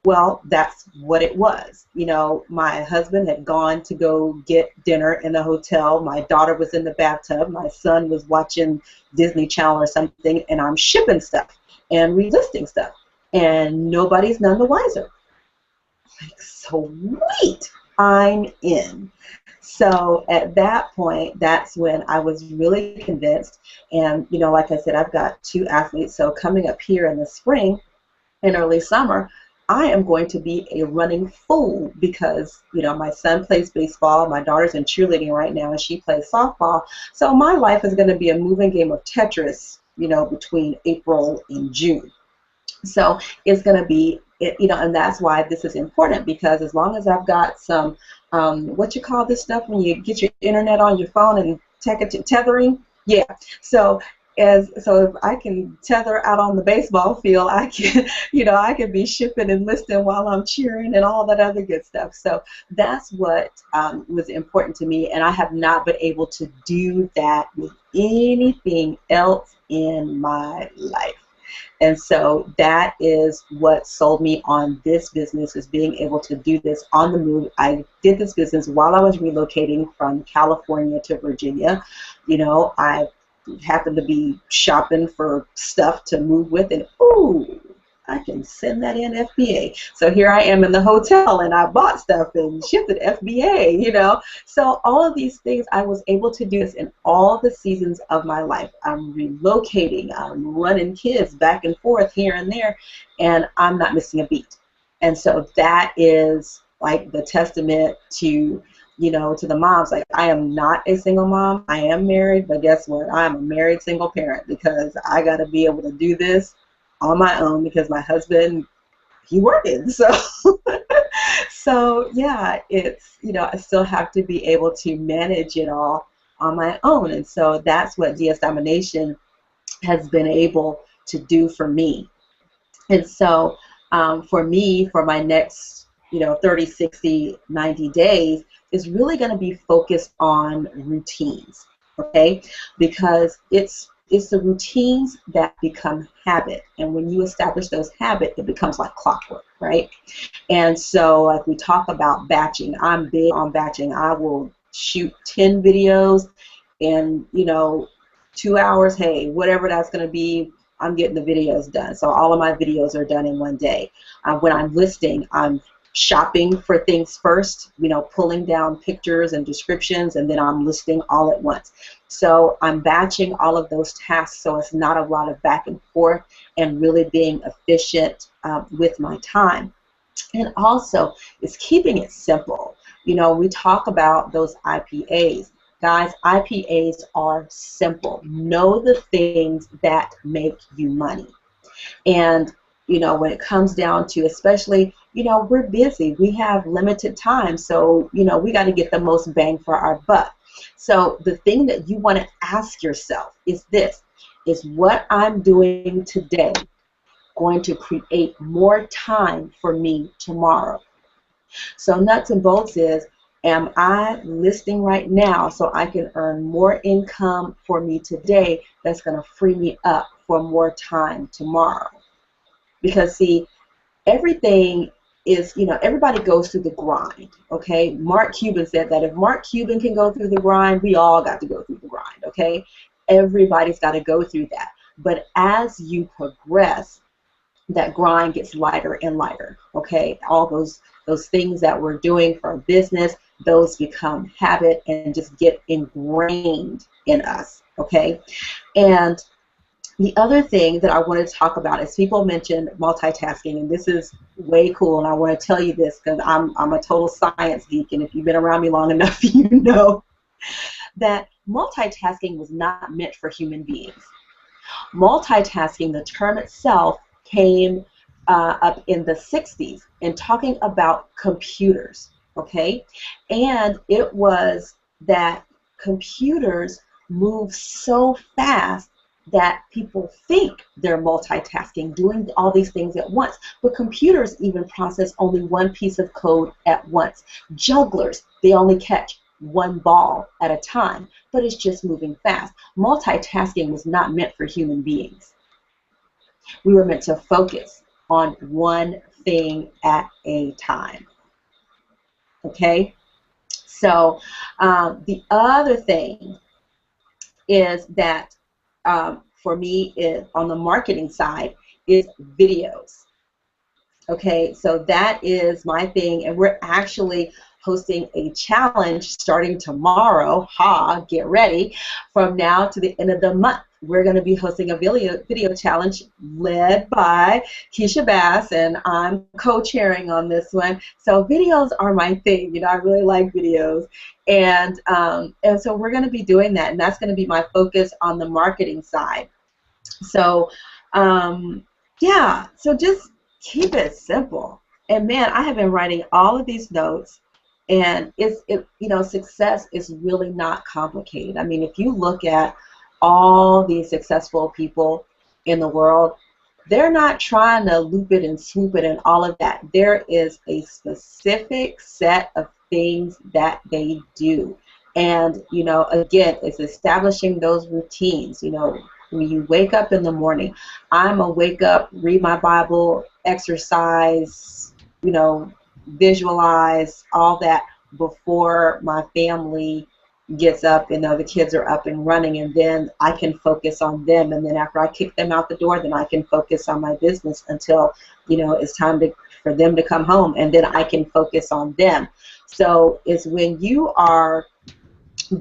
Well, that's what it was. My husband had gone to go get dinner in the hotel, my daughter was in the bathtub, my son was watching Disney Channel or something, and I'm shipping stuff and relisting stuff, and nobody's none the wiser. Like, sweet. I'm in. So at that point, that's when I was really convinced. And, you know, like I said, I've got 2 athletes. So coming up here in the spring and early summer, I am going to be a running fool because, you know, my son plays baseball, my daughter's in cheerleading right now, and she plays softball. So my life is going to be a moving game of Tetris, you know, between April and June. So it's going to be, you know, and that's why this is important, because as long as I've got some, what you call this stuff when you get your internet on your phone and tethering? Yeah. So if I can tether out on the baseball field, I can, you know, I can be shipping and listing while I'm cheering and all that other good stuff. So that's what was important to me, and I have not been able to do that with anything else in my life. And so that is what sold me on this business, is being able to do this on the move. I did this business while I was relocating from California to Virginia. You know, I happened to be shopping for stuff to move with, and ooh, I can send that in FBA. So here I am in the hotel, and I bought stuff and shipped it FBA, you know. So all of these things, I was able to do this in all the seasons of my life. I'm relocating, I'm running kids back and forth here and there, and I'm not missing a beat. And so that is like the testament to, you know, to the moms. Like, I am not a single mom. I am married, but guess what? I'm a married single parent, because I got to be able to do this on my own, because my husband, he working. So so yeah, it's, you know, I still have to be able to manage it all on my own. And so that's what DS Domination has been able to do for me. And so for me, for my next, you know, 30, 60, 90 days is really going to be focused on routines, okay? Because it's the routines that become habit. And when you establish those habits, it becomes like clockwork, right? And so like we talk about batching, I'm big on batching. I will shoot 10 videos in, you know, 2 hours. Hey, whatever that's going to be, I'm getting the videos done. So all of my videos are done in one day. When I'm listing, I'm shopping for things first, you know, pulling down pictures and descriptions, and then I'm listing all at once. So I'm batching all of those tasks, so it's not a lot of back and forth, and really being efficient with my time. And also, it's keeping it simple. You know, we talk about those IPAs. Guys, IPAs are simple. Know the things that make you money. And, you know, when it comes down to, especially, you know, we're busy. We have limited time. So, you know, we got to get the most bang for our buck. So the thing that you want to ask yourself is this: is what I'm doing today going to create more time for me tomorrow? So nuts and bolts is, am I listing right now so I can earn more income for me today that's going to free me up for more time tomorrow? Because, see, everything is, you know, everybody goes through the grind, okay? Mark Cuban said that if Mark Cuban can go through the grind, we all got to go through the grind, okay? Everybody's got to go through that. But as you progress, that grind gets lighter and lighter, okay? All those things that we're doing for business, those become habit and just get ingrained in us, okay? And the other thing that I wanted to talk about is, people mentioned multitasking, and this is way cool, and I want to tell you this because I'm a total science geek, and if you've been around me long enough, you know that multitasking was not meant for human beings. Multitasking, the term itself, came up in the 60s and talking about computers, okay? And it was that computers move so fast that people think they're multitasking, doing all these things at once. But computers even process only one piece of code at once. Jugglers, they only catch one ball at a time, but it's just moving fast. Multitasking was not meant for human beings. We were meant to focus on one thing at a time. Okay? So the other thing is that for me, is on the marketing side, is videos. Okay, so that is my thing, and we're actually hosting a challenge starting tomorrow. Get ready. From now to the end of the month, we're going to be hosting a video challenge led by Keisha Bass, and I'm co-chairing on this one. So videos are my thing. I really like videos. And so we're going to be doing that, and that's going to be my focus on the marketing side. So, yeah, so just keep it simple. And man, I have been writing all of these notes, and success is really not complicated. I mean, if you look at all these successful people in the world, they're not trying to loop it and swoop it and all of that. There is a specific set of things that they do. And, again, it's establishing those routines. When you wake up in the morning, I'm a wake up, read my Bible, exercise, visualize, all that before my family gets up and the kids are up and running, and then I can focus on them. And then after I kick them out the door, then I can focus on my business until, it's time for them to come home, and then I can focus on them. So it's when you are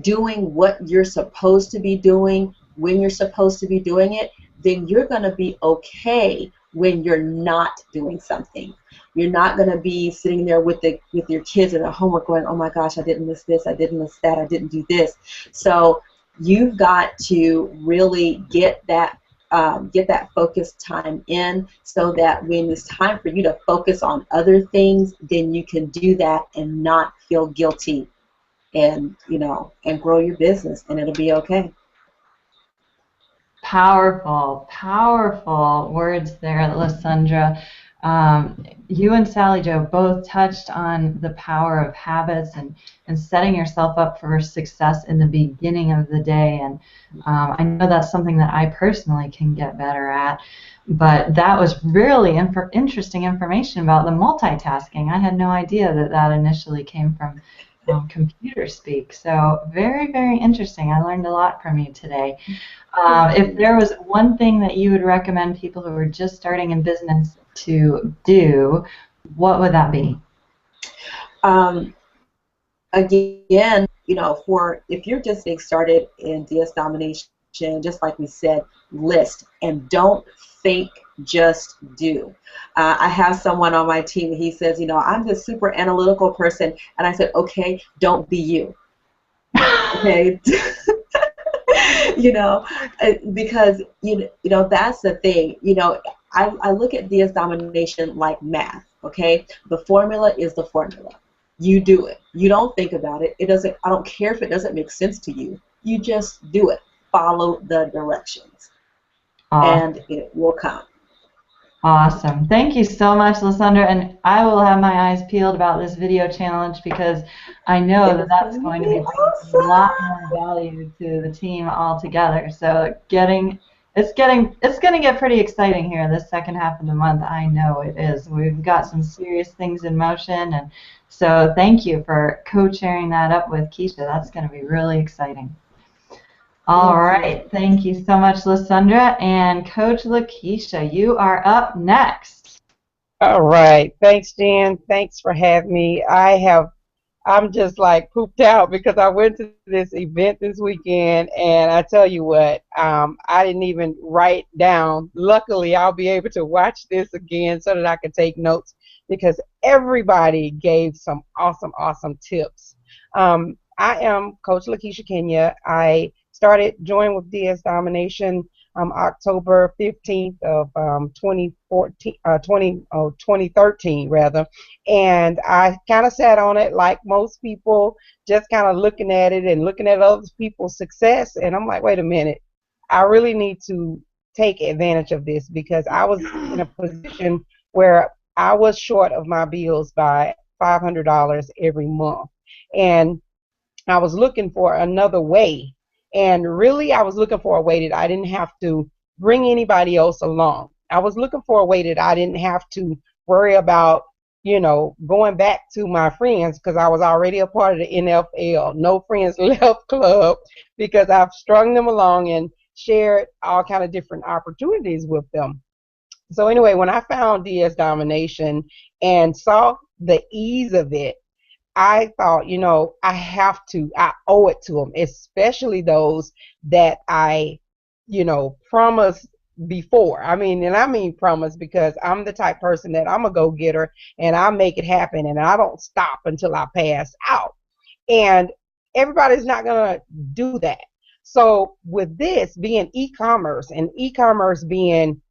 doing what you're supposed to be doing, when you're supposed to be doing it, then you're going to be okay when you're not doing something. You're not going to be sitting there with your kids and their homework going, oh my gosh, I didn't miss this, I didn't miss that, I didn't do this. So you've got to really get that focused time in, so that when it's time for you to focus on other things, then you can do that and not feel guilty, and and grow your business, and it'll be okay. Powerful, powerful words there, Lysandra. You and Sally Jo both touched on the power of habits and setting yourself up for success in the beginning of the day. And I know that's something that I personally can get better at. But that was really interesting information about the multitasking. I had no idea that initially came from computer speak. So very, very interesting. I learned a lot from you today. If there was one thing that you would recommend people who are just starting in business to do, what would that be? Again, if you're just getting started in DS Domination, just like we said, list, and don't think, just do. I have someone on my team, he says, I'm this super analytical person, and I said, okay, don't be you. Okay. Because that's the thing. I look at DS Domination like math. Okay, the formula is the formula. You do it. You don't think about it. It doesn't. I don't care if it doesn't make sense to you. You just do it. Follow the directions, and it will come. Awesome. Thank you so much, Lysandra. And I will have my eyes peeled about this video challenge, because I know that that's going to be a lot more value to the team altogether. So it's going to get pretty exciting here this second half of the month. I know it is. We've got some serious things in motion, and so thank you for co-chairing that up with Keisha. That's going to be really exciting. All right, thank you so much, Lysandra. And Coach Lakeisha, you are up next. All right, thanks, Jen. Thanks for having me. I'm just like pooped out, because I went to this event this weekend, and I tell you what, I didn't even write down. Luckily, I'll be able to watch this again so that I can take notes, because everybody gave some awesome tips. I am Coach Lakeisha Kenya. I joined with DS Domination October 15th of 2013 rather, and I kind of sat on it like most people, just kind of looking at it and looking at other people's success, and I'm like, wait a minute, I really need to take advantage of this, because I was in a position where I was short of my bills by $500 every month, and I was looking for another way. And really, I was looking for a way that I didn't have to bring anybody else along. I was looking for a way that I didn't have to worry about, going back to my friends, because I was already a part of the NFL, No Friends Left Club, because I've strung them along and shared all kind of different opportunities with them. So anyway, when I found DS Domination and saw the ease of it, I thought, I owe it to them, especially those that I, promised before. And I mean promise because I'm the type person that I'm a go-getter and I make it happen and I don't stop until I pass out. And everybody's not going to do that. So with this being e-commerce and e-commerce being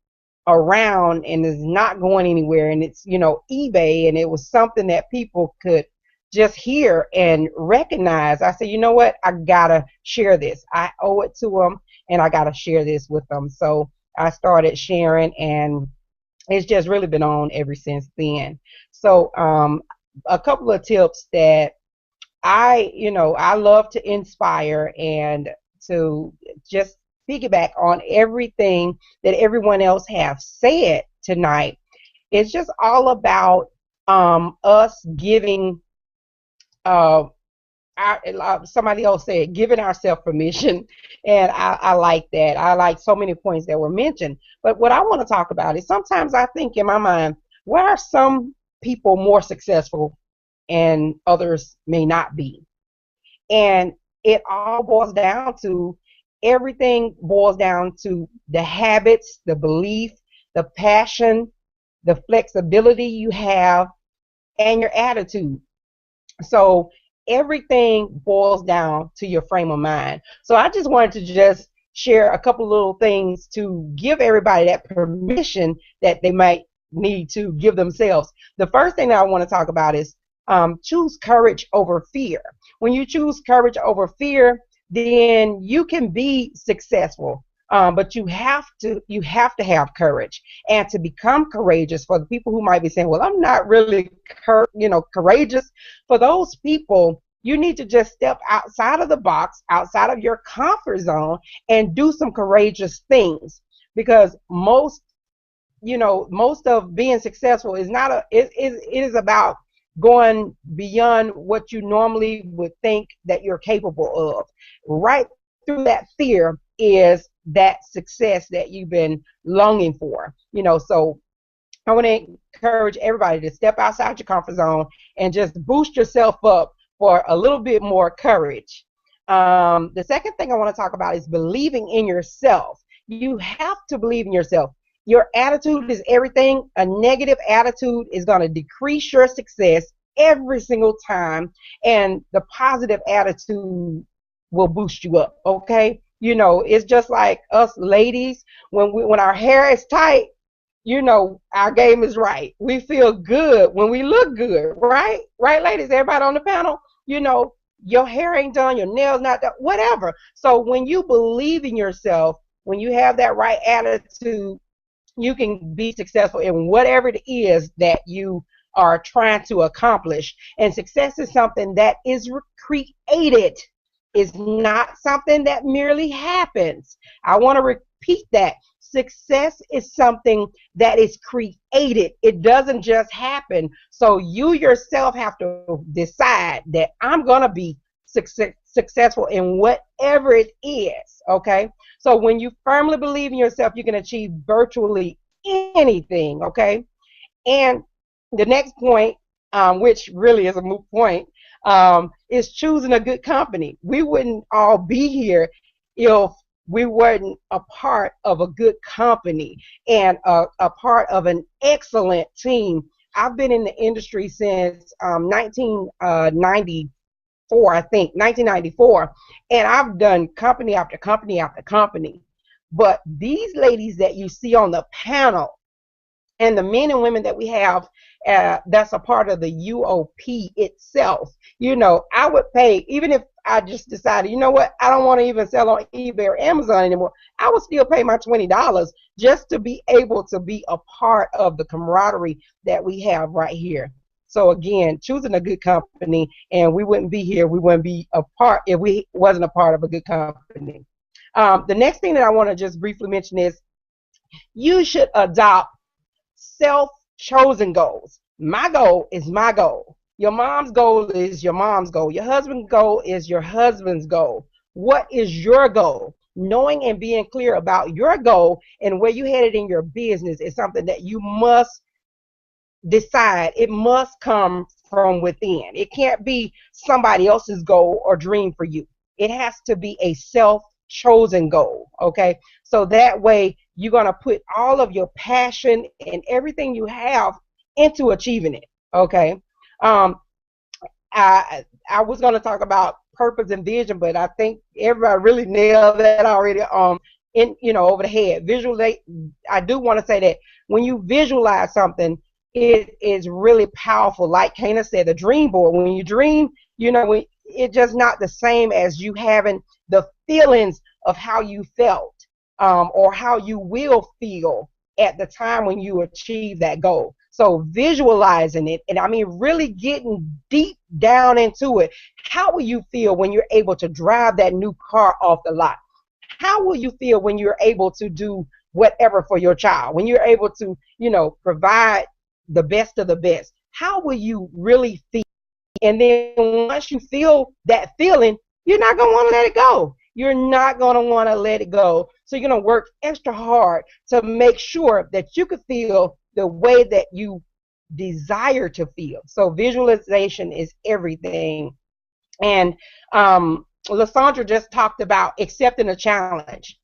around and is not going anywhere, and it's eBay, and it was something that people could just hear and recognize, I said, you know what, I gotta share this. I owe it to them and I gotta share this with them. So I started sharing, and it's just really been on ever since then. So a couple of tips that I love to inspire and to just piggyback on everything that everyone else have said tonight. It's just all about us giving, somebody else said, giving ourselves permission. And I like that. I like so many points that were mentioned. But what I want to talk about is sometimes I think in my mind, why are some people more successful and others may not be? And it all boils down to, everything boils down to the habits, the belief, the passion, the flexibility you have, and your attitude. So everything boils down to your frame of mind. So I just wanted to just share a couple little things to give everybody that permission that they might need to give themselves. The first thing that I want to talk about is choose courage over fear. When you choose courage over fear, then you can be successful. But you have to have courage, and to become courageous. For the people who might be saying, well, I'm not really courageous, for those people, you need to just step outside of the box, outside of your comfort zone, and do some courageous things. Because most of being successful is not it is about going beyond what you normally would think that you're capable of. Right through that fear is that success that you've been longing for. So I want to encourage everybody to step outside your comfort zone and just boost yourself up for a little bit more courage. The second thing I want to talk about is believing in yourself. You have to believe in yourself. Your attitude is everything. A negative attitude is going to decrease your success every single time, and the positive attitude will boost you up. Okay, it's just like us ladies, when our hair is tight, our game is right. We feel good when we look good, right? Right, ladies, everybody on the panel, your hair ain't done, your nails not done, whatever. So when you believe in yourself, when you have that right attitude, you can be successful in whatever it is that you are trying to accomplish. And success is something that is created. It's not something that merely happens. I want to repeat that. Success is something that is created. It doesn't just happen. So you yourself have to decide that I'm going to be successful in whatever it is. Okay? So when you firmly believe in yourself, you can achieve virtually anything. Okay? And the next point, which really is a moot point, is choosing a good company. We wouldn't all be here if we weren't a part of a good company and a part of an excellent team. I've been in the industry since 1994, I think, 1994, and I've done company after company after company. But these ladies that you see on the panel, and the men and women that we have that's a part of the UOP itself, I would pay, even if I just decided, I don't want to even sell on eBay or Amazon anymore, I would still pay my $20 just to be able to be a part of the camaraderie that we have right here. So again, choosing a good company, and we wouldn't be here, we wouldn't be a part if we wasn't a part of a good company. The next thing that I want to just briefly mention is you should adopt self-chosen goals. My goal is my goal. Your mom's goal is your mom's goal. Your husband's goal is your husband's goal. What is your goal? Knowing and being clear about your goal and where you headed in your business is something that you must decide. It must come from within. It can't be somebody else's goal or dream for you. It has to be a self-chosen goal, okay? So that way you're going to put all of your passion and everything you have into achieving it, okay? Um, I was going to talk about purpose and vision, but I think everybody really nailed that already in over the head. Visualize. I do want to say that when you visualize something, it is really powerful. Like Kana said, the dream board. When you dream, it's just not the same as you having the feelings of how you felt or how you will feel at the time when you achieve that goal. So visualizing it, and I mean really getting deep down into it. How will you feel when you're able to drive that new car off the lot? How will you feel when you're able to do whatever for your child? When you're able to, provide the best of the best? How will you really feel? And then once you feel that feeling, you're not going to want to let it go. You're not going to want to let it go. So you're going to work extra hard to make sure that you can feel the way that you desire to feel. So visualization is everything. And Lysandra just talked about accepting a challenge.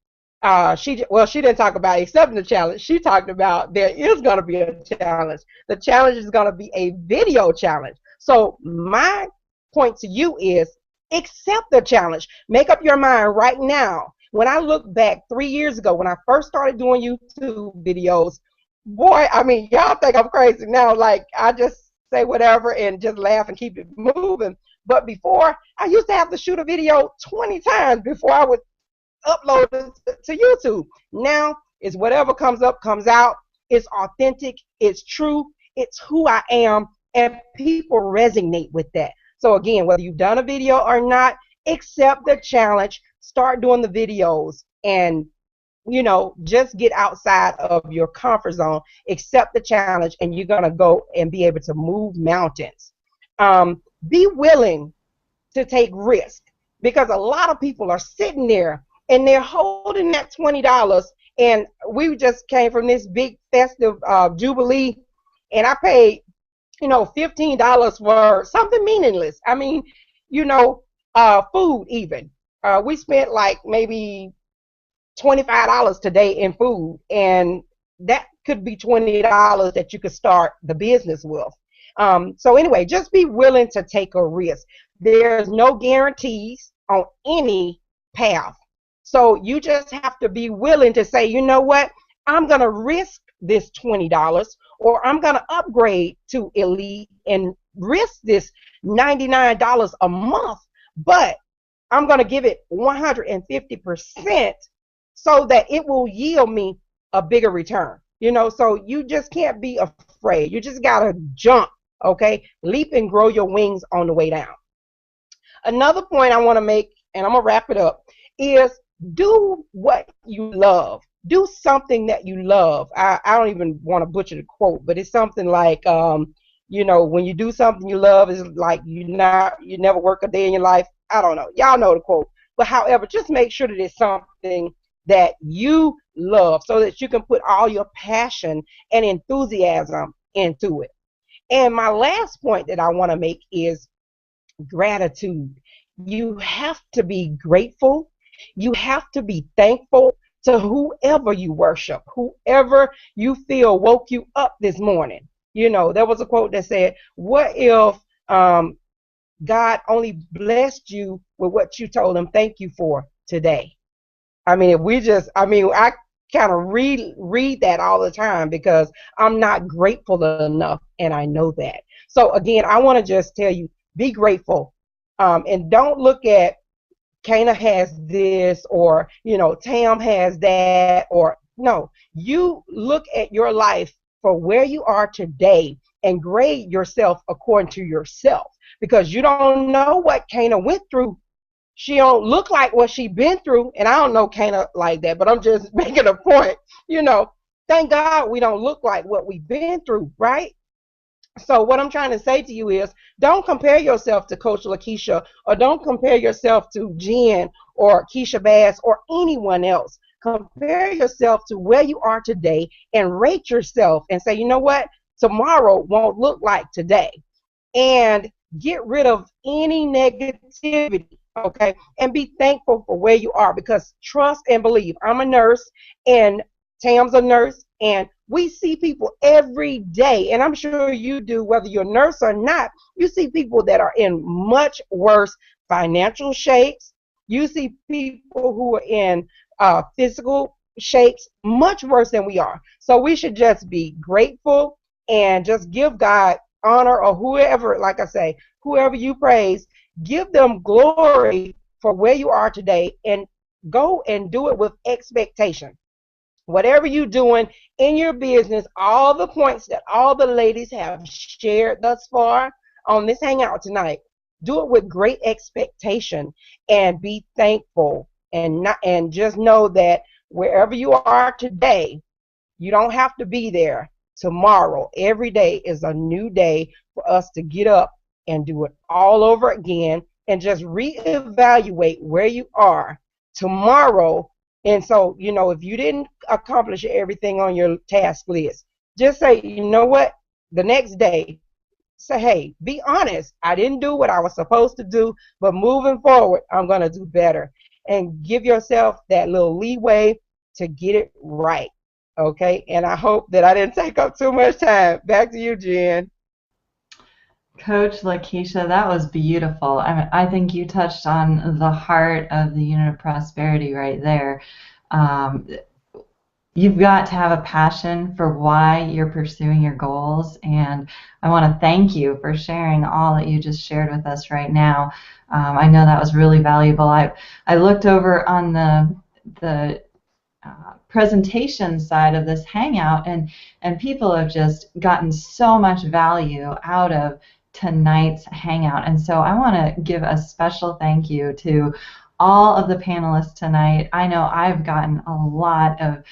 She didn't talk about accepting the challenge. She talked about there is going to be a challenge. The challenge is going to be a video challenge. So my point to you is accept the challenge. Make up your mind right now. When I look back 3 years ago, when I first started doing YouTube videos, boy, I mean, y'all think I'm crazy now. Like, I just say whatever and just laugh and keep it moving. But before, I used to have to shoot a video 20 times before I would upload it to YouTube. Now, it's whatever comes up, comes out. It's authentic. It's true. It's who I am. And people resonate with that. So again, whether you've done a video or not, accept the challenge. Start doing the videos and just get outside of your comfort zone, accept the challenge, and you're going to go and be able to move mountains. Be willing to take risk, because a lot of people are sitting there and they're holding that $20. And we just came from this big festive Jubilee, and I paid, $15 for something meaningless. I mean, food even. We spent like maybe $25 today in food, and that could be $20 that you could start the business with. So anyway, just be willing to take a risk. There's no guarantees on any path. So you just have to be willing to say, you know what, I'm going to risk this $20, or I'm going to upgrade to Elite and risk this $99 a month, but I'm going to give it 150% so that it will yield me a bigger return. So you just can't be afraid. You just got to jump, okay? Leap and grow your wings on the way down. Another point I want to make, and I'm going to wrap it up, is do what you love. Do something that you love. I don't even want to butcher the quote, but it's something like, when you do something you love, it's like you never work a day in your life. I don't know. Y'all know the quote. But however, just make sure that it's something that you love so that you can put all your passion and enthusiasm into it. And my last point that I want to make is gratitude. You have to be grateful. You have to be thankful to whoever you worship, whoever you feel woke you up this morning. There was a quote that said, what if God only blessed you with what you told him thank you for today? I mean, I kind of read that all the time because I'm not grateful enough, and I know that. So again, I want to just tell you, be grateful, and don't look at Kana has this, or Tam has that, or no. You look at your life for where you are today and grade yourself according to yourself, because you don't know what Kana went through. She don't look like what she been through, and I don't know Kana like that, but I'm just making a point. Thank God we don't look like what we've been through, right? So what I'm trying to say to you is, don't compare yourself to Coach Lakeisha, or don't compare yourself to Jen or Keisha Bass or anyone else. Compare yourself to where you are today and rate yourself and say, you know what? tomorrow won't look like today. And get rid of any negativity, okay? And be thankful for where you are, because trust and believe. I'm a nurse, and Tam's a nurse, and we see people every day, and I'm sure you do, whether you're a nurse or not. You see people that are in much worse financial shapes. You see people who are in physical shapes much worse than we are. So we should just be grateful and just give God honor, or whoever, like I say, whoever you praise, give them glory for where you are today, and go and do it with expectation. Whatever you're doing in your business, all the points that all the ladies have shared thus far on this hangout tonight, do it with great expectation and be thankful, and just know that wherever you are today, you don't have to be there tomorrow. Every day is a new day for us to get up and do it all over again, and just reevaluate where you are tomorrow. And so, if you didn't accomplish everything on your task list, just say, you know what, the next day, say, hey, be honest. I didn't do what I was supposed to do, but moving forward, I'm going to do better. And give yourself that little leeway to get it right. Okay, and I hope that I didn't take up too much time. Back to you, Jen. Coach Lakeisha, that was beautiful. I think you touched on the heart of the unit of prosperity right there. You've got to have a passion for why you're pursuing your goals, and I want to thank you for sharing all that you just shared with us right now. I know that was really valuable. I looked over on the presentation side of this hangout, and people have just gotten so much value out of tonight's hangout, and so I want to give a special thank you to all of the panelists tonight. I know I've gotten a lot of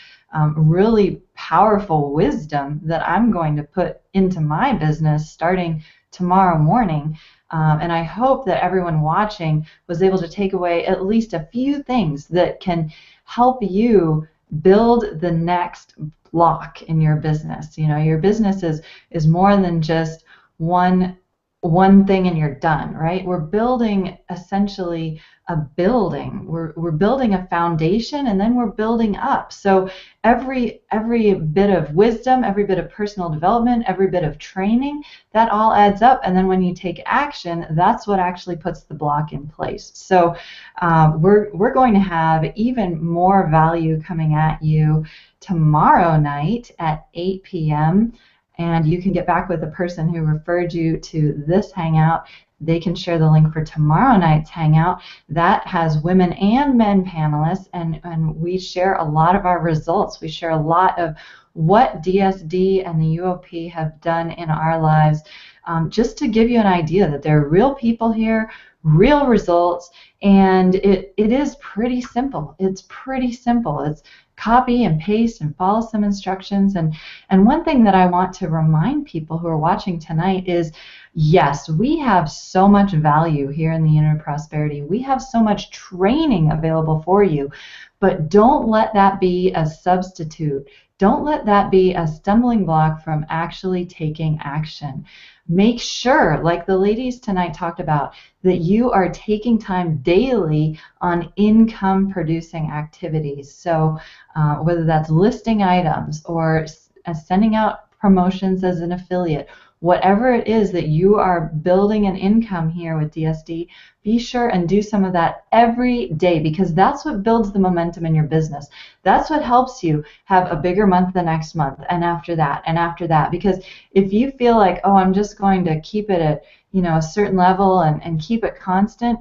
really powerful wisdom that I'm going to put into my business starting tomorrow morning. And I hope that everyone watching was able to take away at least a few things that can help you build the next block in your business. Your business is more than just one thing and you're done, right? We're building essentially a building. We're building a foundation, and then we're building up. So every bit of wisdom, every bit of personal development, every bit of training, that all adds up. And then when you take action, that's what actually puts the block in place. So we're going to have even more value coming at you tomorrow night at 8 p.m. And you can get back with the person who referred you to this hangout. They can share the link for tomorrow night's hangout. That has women and men panelists, and we share a lot of our results. We share a lot of what DSD and the UOP have done in our lives, just to give you an idea that there are real people here, real results, and it is pretty simple. It's pretty simple. It's copy and paste and follow some instructions. And one thing that I want to remind people who are watching tonight is, yes, we have so much value here in the Unit of Prosperity. We have so much training available for you, but don't let that be a substitute. Don't let that be a stumbling block from actually taking action. Make sure, like the ladies tonight talked about, that you are taking time daily on income producing activities. So whether that's listing items or sending out promotions as an affiliate, whatever it is that you are building an income here with DSD, be sure and do some of that every day, because that's what builds the momentum in your business. That's what helps you have a bigger month the next month, and after that, and after that. Because if you feel like, oh, I'm just going to keep it at a certain level and keep it constant,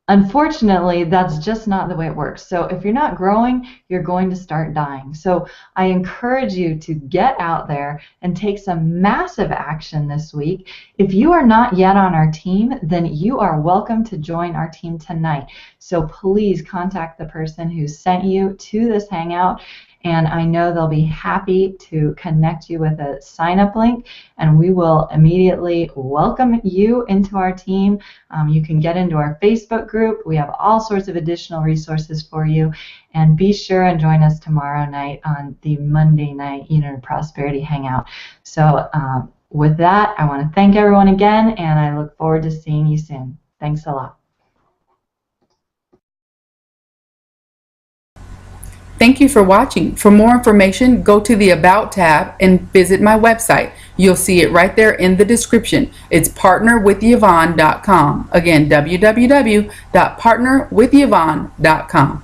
unfortunately, that's just not the way it works. So if you're not growing, you're going to start dying. So I encourage you to get out there and take some massive action this week. If you are not yet on our team, then you are welcome to join our team tonight. So please contact the person who sent you to this hangout and I know they'll be happy to connect you with a sign-up link, and we will immediately welcome you into our team. You can get into our Facebook group. We have all sorts of additional resources for you, and be sure and join us tomorrow night on the Monday night Unit of Prosperity Hangout. So with that, I want to thank everyone again, and I look forward to seeing you soon. Thanks a lot. Thank you for watching. For more information, go to the About tab and visit my website. You'll see it right there in the description. It's partnerwithyvonne.com. Again, www.partnerwithyvonne.com.